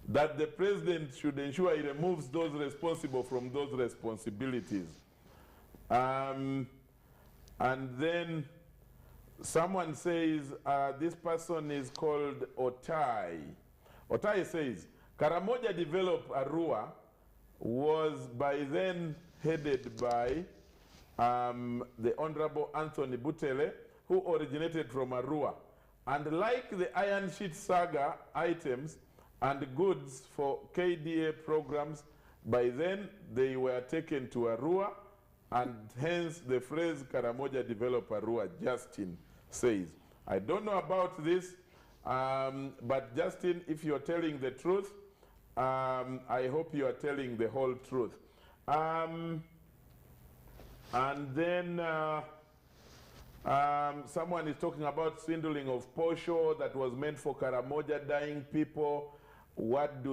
that the president should ensure he removes those responsible from those responsibilities. And then someone says, this person is called Otai. Otai says, Karamoja developed Arua was by then headed by the Honorable Anthony Butele, who originated from Arua. And like the Iron Sheet Saga items and goods for KDA programs, by then they were taken to Arua, and hence the phrase Karamoja developed Arua, Justin says. I don't know about this, but Justin, if you're telling the truth, I hope you are telling the whole truth. And then someone is talking about swindling of posho that was meant for Karamoja dying people. What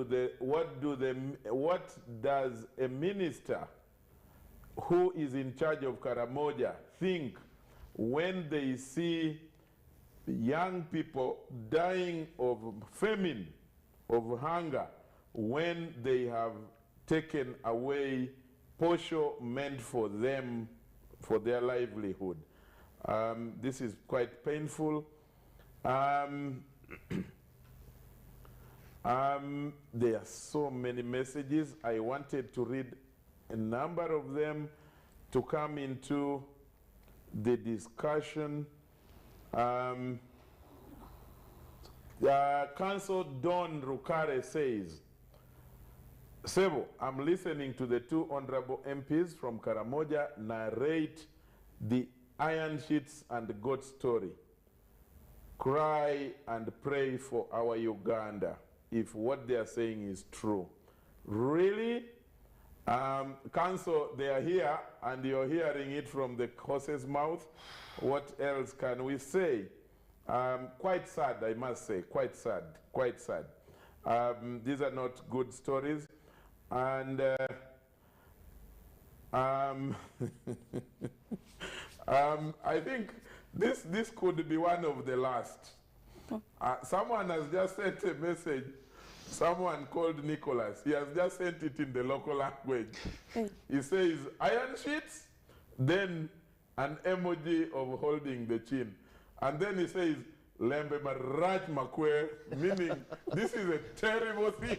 does a minister who is in charge of Karamoja think when they see young people dying of famine, of hunger, when they have taken away posho meant for them, for their livelihood? This is quite painful. There are so many messages. I wanted to read a number of them to come into the discussion. Council Don Rukare says, Sebo, I'm listening to the two honorable MPs from Karamoja narrate the iron sheets and goat story. Cry and pray for our Uganda if what they are saying is true. Really? Council, they are here and you're hearing it from the horse's mouth. What else can we say? Quite sad, I must say, quite sad, quite sad. These are not good stories. And I think this could be one of the last. Someone has just sent a message. Someone called Nicholas. He has just sent it in the local language. He says, iron sheets, then an emoji of holding the chin. And then he says, Lembe Maraj Makwe, meaning this is a terrible thing.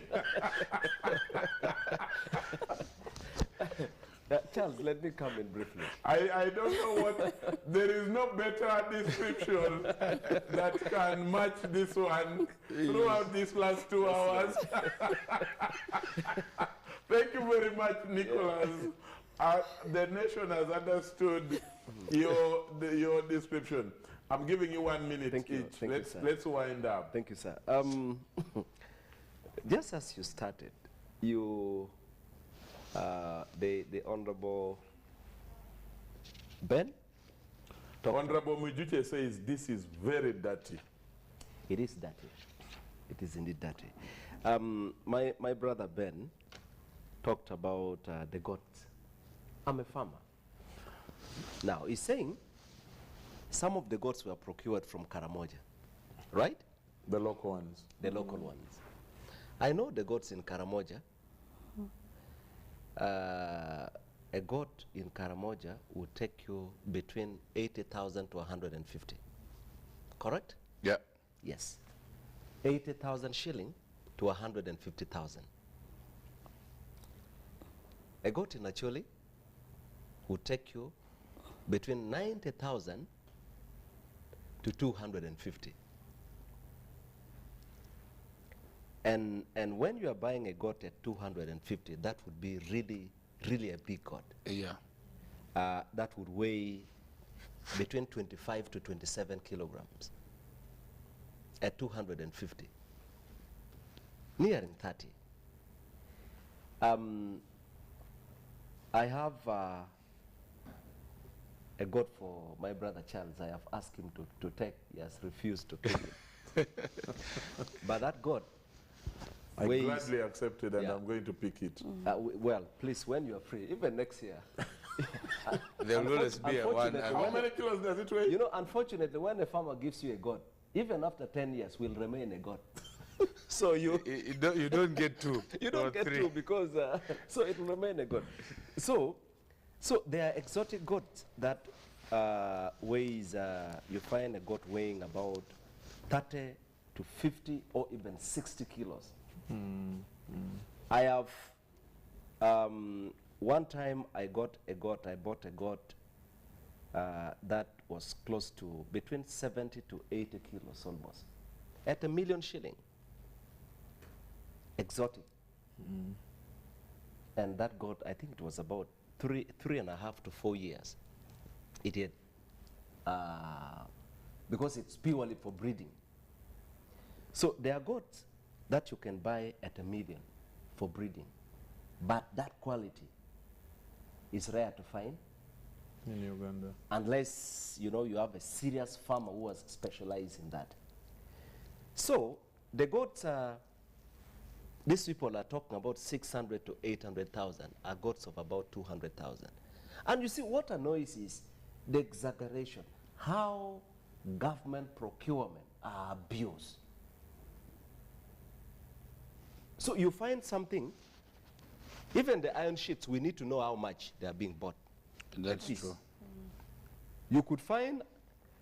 Charles, let me come in briefly. I don't know what, there is no better description that can match this one throughout these last 2 hours. Thank you very much, Nicholas. The nation has understood your description. I'm giving you 1 minute Thank you. each. Thank Let's wind up. Thank you, sir. Just as you started, you, the Honorable Ben? Honorable Mujuche says this is very dirty. It is dirty. It is indeed dirty. My brother Ben talked about the goats. I'm a farmer. Now, he's saying some of the goats were procured from Karamoja, right? The local ones. The local ones. I know the goats in Karamoja. a goat in Karamoja would take you between 80,000 to 150. Correct? Yeah. Yes. 80,000 shilling to 150,000. A goat in Acholi would take you between 90,000 to 250. And when you are buying a goat at 250, that would be really a big goat. Yeah. That would weigh between 25 to 27 kilograms at 250, nearing 30. I have a goat for my brother Charles. I have asked him to take. He has refused to take it. But that goat I weighs, gladly accepted, and yeah. I'm going to pick it. well, please, when you are free, even next year. There will always be a one. How many kilos does it weigh? You know, unfortunately, when a farmer gives you a goat, even after 10 years, will remain a goat. So you don't get two. You don't or get three. two because so it will remain a goat. So there are exotic goats that weighs. You find a goat weighing about 30 to 50 or even 60 kilos. I have one time I bought a goat that was close to between 70 to 80 kilos almost, at $1 million shilling. Exotic. And that goat, I think it was about 3.5 to 4 years. It had, because it's purely for breeding. So there are goats that you can buy at $1 million for breeding, but that quality is rare to find In Uganda. unless you have a serious farmer who has specialized in that. So the goats these people are talking about 600 to 800,000 are goats of about 200,000. And you see what annoys is the exaggeration, how government procurement are abused. So you find something, even the iron sheets, we need to know how much they are being bought. That's At true. You could find,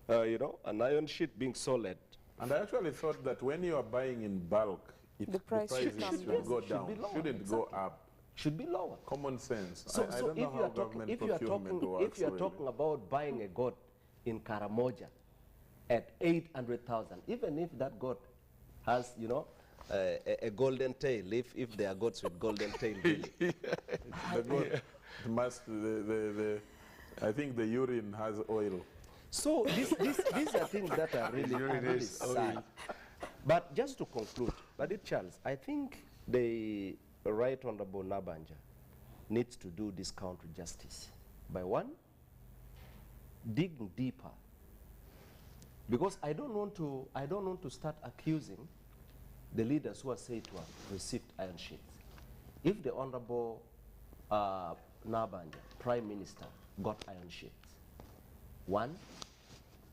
an iron sheet being sold at. And I actually thought that when you are buying in bulk, The price should come should down. go Should down, be lower, shouldn't go exactly. up. Should be lower. Common sense. So, I so don't if know you how are talking, government if you are procurement talking, works. if you are really. talking about buying a goat in Karamoja at 800,000, even if that goat has, a golden tail, if there are goats with golden tail, really. The goat must, I think the urine has oil. So these are things that are really sad. But just to conclude, Charles, I think the Right Honorable Nabanja needs to do this country justice by one, digging deeper, because I don't want to start accusing the leaders who are said to have received iron sheets. If the Honorable Nabanja, Prime Minister, got iron sheets, one,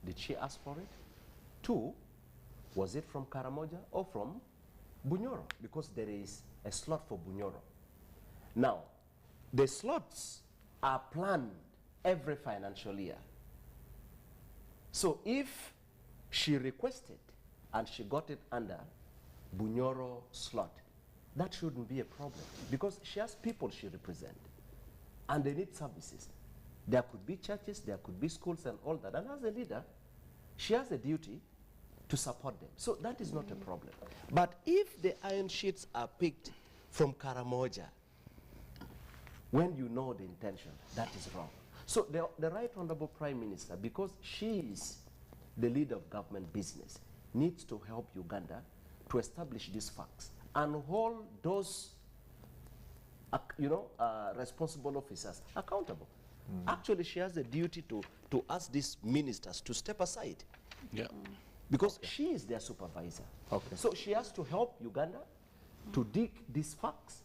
did she ask for it? Two, was it from Karamoja or from Bunyoro? Because there is a slot for Bunyoro. Now, the slots are planned every financial year. So if she requested and she got it under Bunyoro slot, that shouldn't be a problem because she has people she represents and they need services. There could be churches, there could be schools and all that. And as a leader, she has a duty to support them. So that is not a problem. But if the iron sheets are picked from Karamoja, when you know the intention, that is wrong. So the Right Honorable Prime Minister, because she is the leader of government business, needs to help Uganda to establish these facts and hold those responsible officers accountable. Actually, she has a duty to ask these ministers to step aside. Yeah. Because she is their supervisor. Okay. So she has to help Uganda to dig these facts.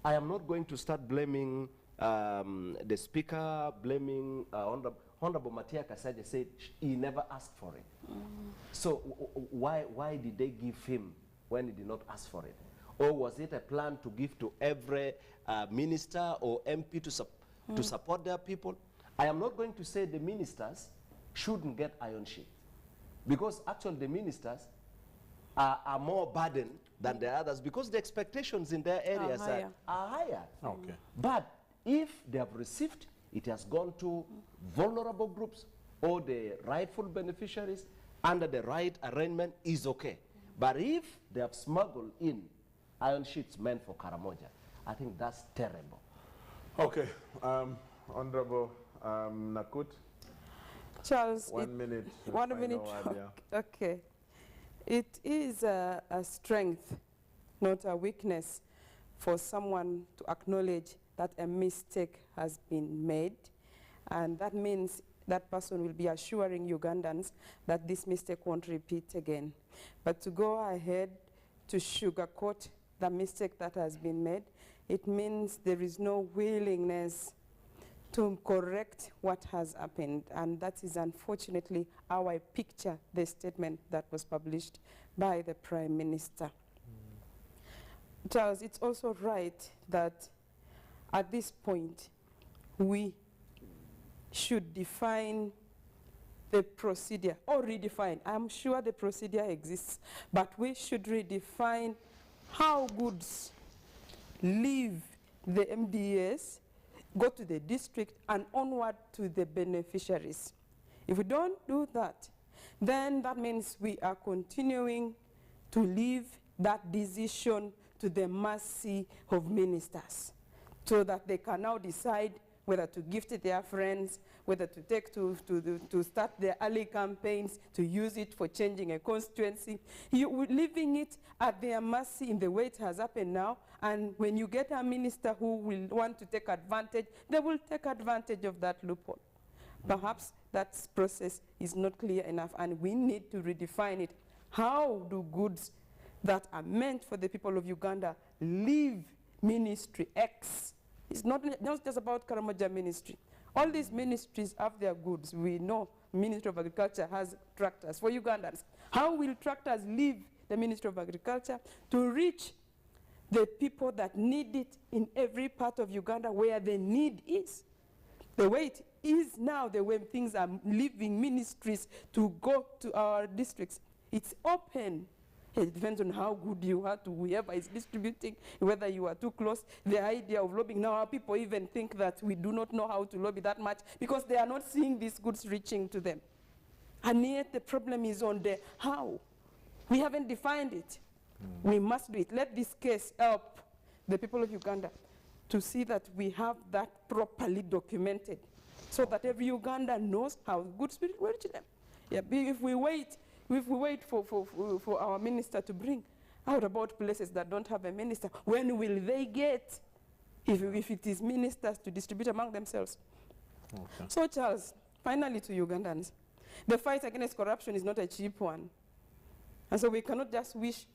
I am not going to start blaming the speaker, blaming Honorable Matia Kasaja said he never asked for it. So why did they give him when he did not ask for it? Or was it a plan to give to every minister or MP to support? to support their people. I am not going to say the ministers shouldn't get iron sheet, because actually the ministers are more burdened than the others, because the expectations in their areas are higher. Okay. But if they have received, it has gone to vulnerable groups or the rightful beneficiaries under the right arrangement, is okay. But if they have smuggled in iron sheets meant for Karamoja, I think that's terrible. Okay. Honorable Nakut. Charles, 1 minute. 1 minute. Okay. It is a strength, not a weakness, for someone to acknowledge that a mistake has been made. And that means that person will be assuring Ugandans that this mistake won't repeat again. But to go ahead to sugarcoat the mistake that has been made, it means there is no willingness to correct what has happened. And that is unfortunately how I picture the statement that was published by the Prime Minister. Charles, it's also right that at this point we should define the procedure, or redefine. I'm sure the procedure exists, but we should redefine how goods leave the MDAs, go to the district, and onward to the beneficiaries. If we don't do that, then that means we are continuing to leave that decision to the mercy of ministers, so that they can now decide whether to gift it their friends, whether to take to start their early campaigns, to use it for changing a constituency. You're leaving it at their mercy in the way it has happened now. And when you get a minister who will want to take advantage, they will take advantage of that loophole. Perhaps that process is not clear enough, and we need to redefine it. How do goods that are meant for the people of Uganda leave Ministry X? It's not just about Karamoja Ministry. All these ministries have their goods. We know Ministry of Agriculture has tractors for Ugandans. How will tractors leave the Ministry of Agriculture to reach the people that need it in every part of Uganda where the need is? The way it is now, the way things are leaving ministries to go to our districts, it's open. It depends on how good you are to whoever is distributing, whether you are too close. The idea of lobbying, now people even think that we do not know how to lobby that much because they are not seeing these goods reaching to them. And yet the problem is on the how. We haven't defined it. We must do it. Let this case help the people of Uganda to see that we have that properly documented, so that every Ugandan knows how goods will reach them. Yeah, if we wait for our minister to bring out about places that don't have a minister, when will they get, if it is ministers to distribute among themselves? Okay. So Charles, finally to Ugandans, the fight against corruption is not a cheap one. And so we cannot just wish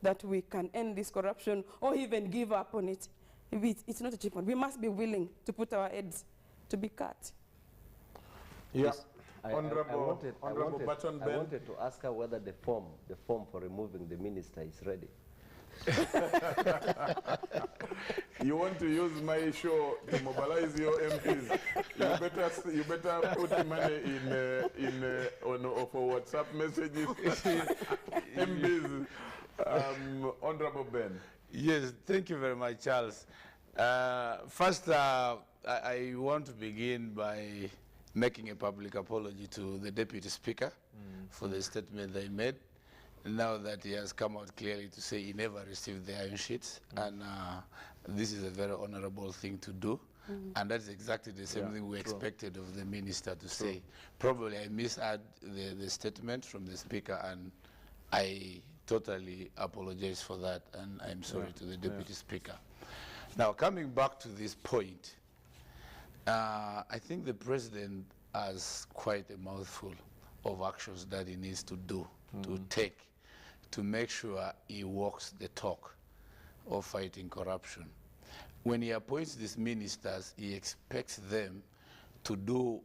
that we can end this corruption or even give up on it. It's not a cheap one. We must be willing to put our heads to be cut. Yeah. Yes. I wanted to ask her whether the form for removing the minister is ready. You want to use my show to mobilize your MPs? You better put money for WhatsApp messages. MPs, Honorable Ben. Yes, thank you very much, Charles. First, I want to begin by making a public apology to the Deputy Speaker for the statement they made, now that he has come out clearly to say he never received the iron sheets, and this is a very honorable thing to do, and that's exactly the same thing we expected of the minister to say. Probably I misheard the statement from the Speaker, and I totally apologize for that, and I'm sorry to the Deputy Speaker. Now, coming back to this point, I think the President has quite a mouthful of actions that he needs to do, to take, to make sure he walks the talk of fighting corruption. When he appoints these ministers, he expects them to do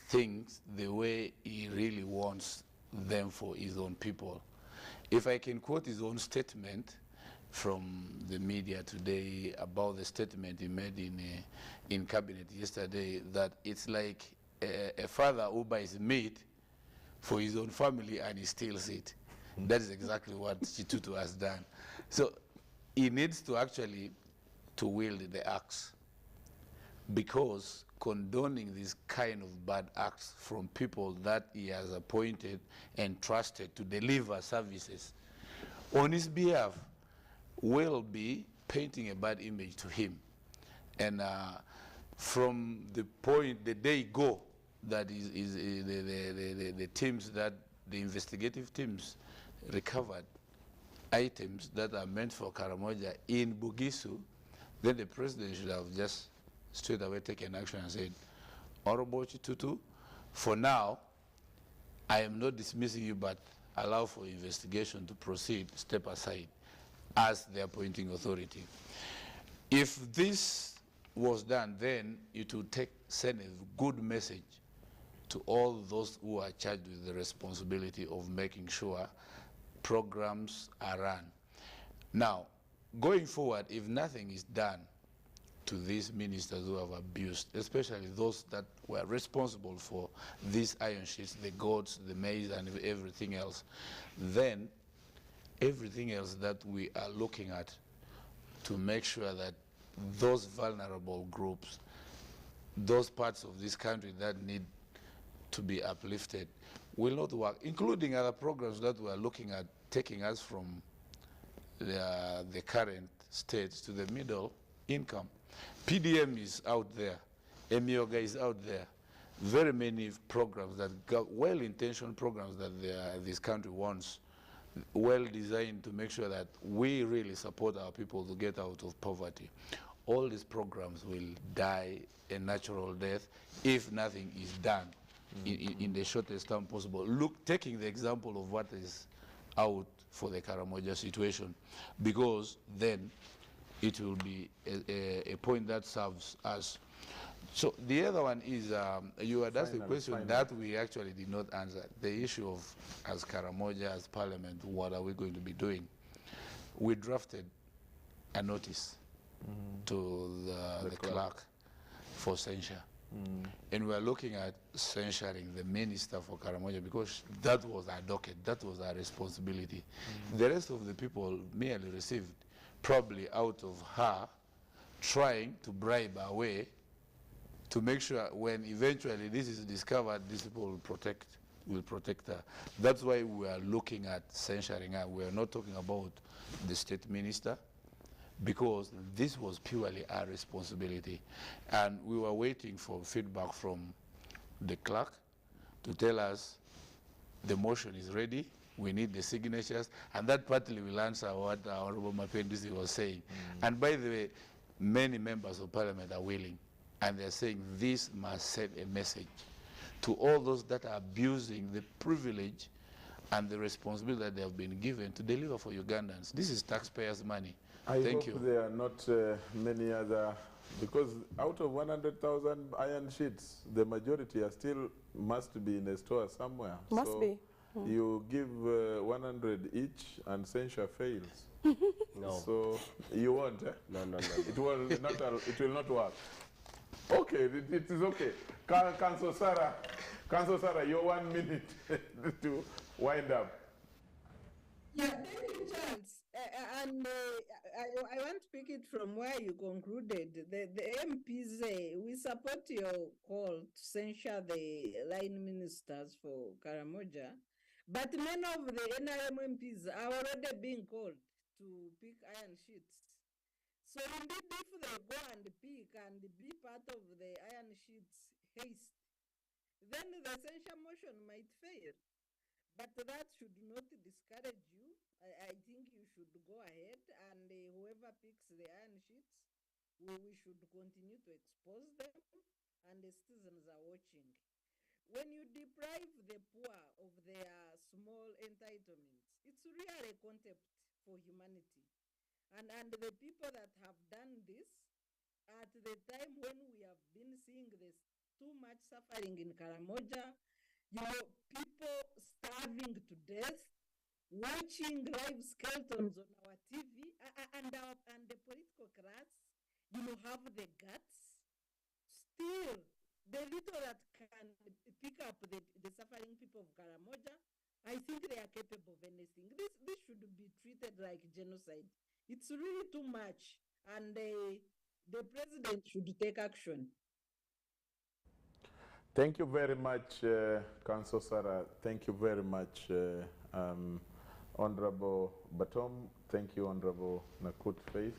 things the way he really wants them for his own people. If I can quote his own statement from the media today about the statement he made in cabinet yesterday, that it's like a father who buys meat for his own family and he steals it. That is exactly what Chitutu has done. So he needs to actually to wield the axe, because condoning this kind of bad acts from people that he has appointed and trusted to deliver services on his behalf will be painting a bad image to him. And from the point, the day go, that is the teams that, the investigative teams recovered items that are meant for Karamoja in Bugisu, then the president should have just straight away taken action and said, Honorable Chitutu, for now, I am not dismissing you, but allow for investigation to proceed, step aside, as the appointing authority. If this was done, then it would send a good message to all those who are charged with the responsibility of making sure programs are run. Now, going forward, if nothing is done to these ministers who have abused, especially those that were responsible for these iron sheets, the goats, the maize, and everything else, then everything else that we are looking at to make sure that those vulnerable groups, those parts of this country that need to be uplifted, will not work, including other programs that we are looking at, taking us from the current state to the middle income. PDM is out there, EMIOGA is out there, very many programs that got well-intentioned programs that this country wants, well-designed to make sure that we really support our people to get out of poverty. All these programs will die a natural death if nothing is done in the shortest time possible. Look, taking the example of what is out for the Karamoja situation, because then it will be a point that serves us. So the other one is, you had asked a question that we actually did not answer. The issue of, as Karamoja, as Parliament, what are we going to be doing? We drafted a notice to the clerk for censure. And we are looking at censuring the minister for Karamoja, because that was our docket, that was our responsibility. The rest of the people merely received, probably out of her trying to bribe our way to make sure when eventually this is discovered, these people will protect her. That's why we are looking at censuring her. We are not talking about the state minister, because this was purely our responsibility. And we were waiting for feedback from the clerk to tell us the motion is ready, we need the signatures, and that partly will answer what our Honorable Mapendisi was saying. And by the way, many members of parliament are willing, and they're saying this must send a message to all those that are abusing the privilege and the responsibility that they have been given to deliver for Ugandans. This is taxpayers' money. Thank you. There are not many other, because out of 100,000 iron sheets, the majority are still must be in a store somewhere. Must be. You give 100 each and censure fails. No. So you won't, eh? No. It will not work. Okay, it is okay. Council Sarah, your 1 minute to wind up. Yeah, thank you, Charles. I want to pick it from where you concluded. The MPs, we support your call to censure the line ministers for Karamoja, but many of the NRM MPs are already being called to pick iron sheets. So indeed, if they go and pick and be part of the iron sheets haste, then the censure motion might fail. But that should not discourage you. I think you should go ahead, and whoever picks the iron sheets, we should continue to expose them, and the citizens are watching. When you deprive the poor of their small entitlements, it's really a contempt for humanity. And the people that have done this, at the time when we have been seeing this too much suffering in Karamoja, people starving to death, watching live skeletons on our TV, and the political class, have the guts. Still, the little that can pick up the suffering people of Karamoja, I think they are capable of anything. This should be treated like genocide. It's really too much, and the president should take action. Thank you very much, Councillor Sarah. Thank you very much, Honorable Batom. Thank you, Honorable Nakut Faith.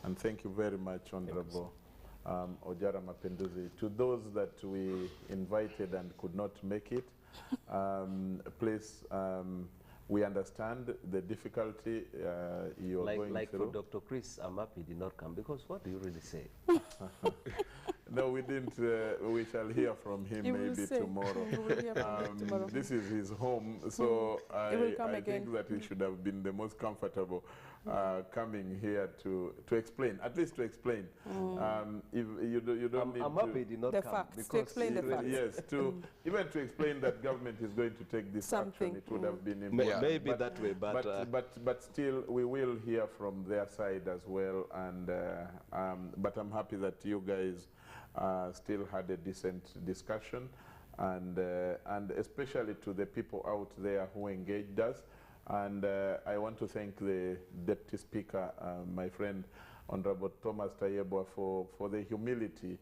And thank you very much, Honorable Ojara Mapenduzi. To those that we invited and could not make it, please, we understand the difficulty you are going like through. for Dr. Chris Amapi did not come, because what do you really say? No, we didn't. We shall hear from him maybe tomorrow. This is his home, so I think that he should have been the most comfortable coming here to explain, at least to explain. If you don't need Amapi did not the come facts, because to explain the facts. Yes, even to explain that government is going to take this action, it would have been important. Maybe that way, but still, we will hear from their side as well. And but I'm happy that you guys still had a decent discussion, and especially to the people out there who engaged us. And I want to thank the Deputy Speaker, my friend Honorable Thomas Tayebwa, for the humility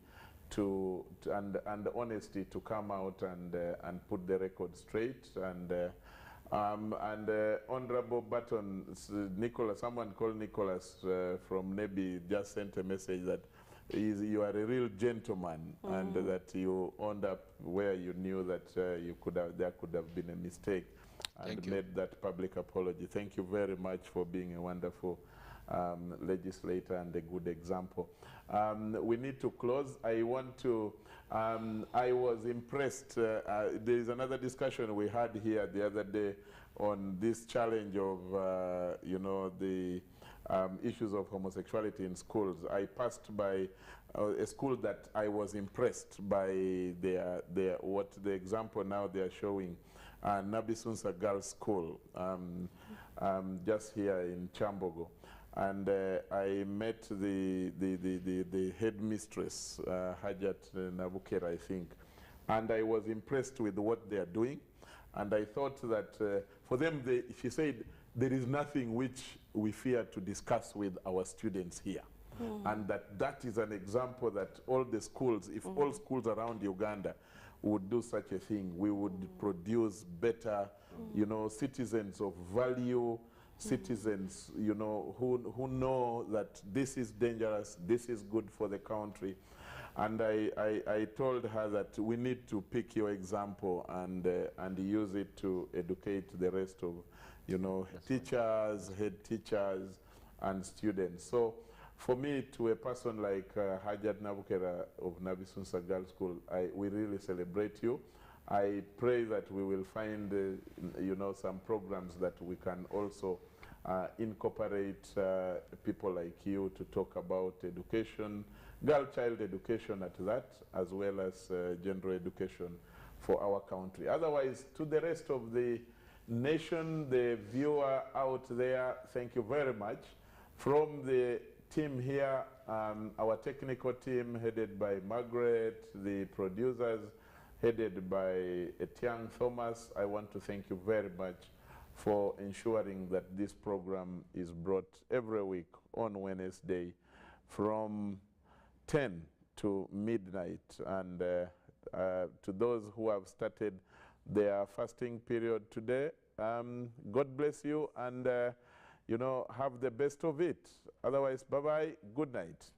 and the honesty to come out and put the record straight. And Honorable Button, Nicholas, someone called Nicholas from Nebi just sent a message that you are a real gentleman, and that you owned up where you knew that there could have been a mistake, and made that public apology. Thank you very much for being a wonderful legislator and a good example. We need to close. I want to, I was impressed. There is another discussion we had here the other day on this challenge of, the issues of homosexuality in schools. I passed by a school that I was impressed by what the example now they are showing, Nabisunsa Girls School, just here in Chambogo. And I met the headmistress, Hajat Nabukera, I think, and I was impressed with what they are doing. And I thought that for them, she said, there is nothing which we fear to discuss with our students here. And that is an example that all the schools, if all schools around Uganda would do such a thing, we would produce better, citizens of value, citizens, who know that this is dangerous, this is good for the country. And I told her that we need to pick your example and use it to educate the rest of, teachers, head teachers, and students. So for me, to a person like Hajat Nabukera of Nabisunsa Girls School, we really celebrate you. I pray that we will find, some programs that we can also incorporate people like you to talk about education, girl-child education at that, as well as gender education for our country. Otherwise, to the rest of the nation, the viewer out there, thank you very much. From the team here, our technical team headed by Margaret, the producers headed by Etiang Thomas, I want to thank you very much for ensuring that this program is brought every week on Wednesday from 10 to midnight. And to those who have started their fasting period today, God bless you, and have the best of it. Otherwise, bye-bye, good night.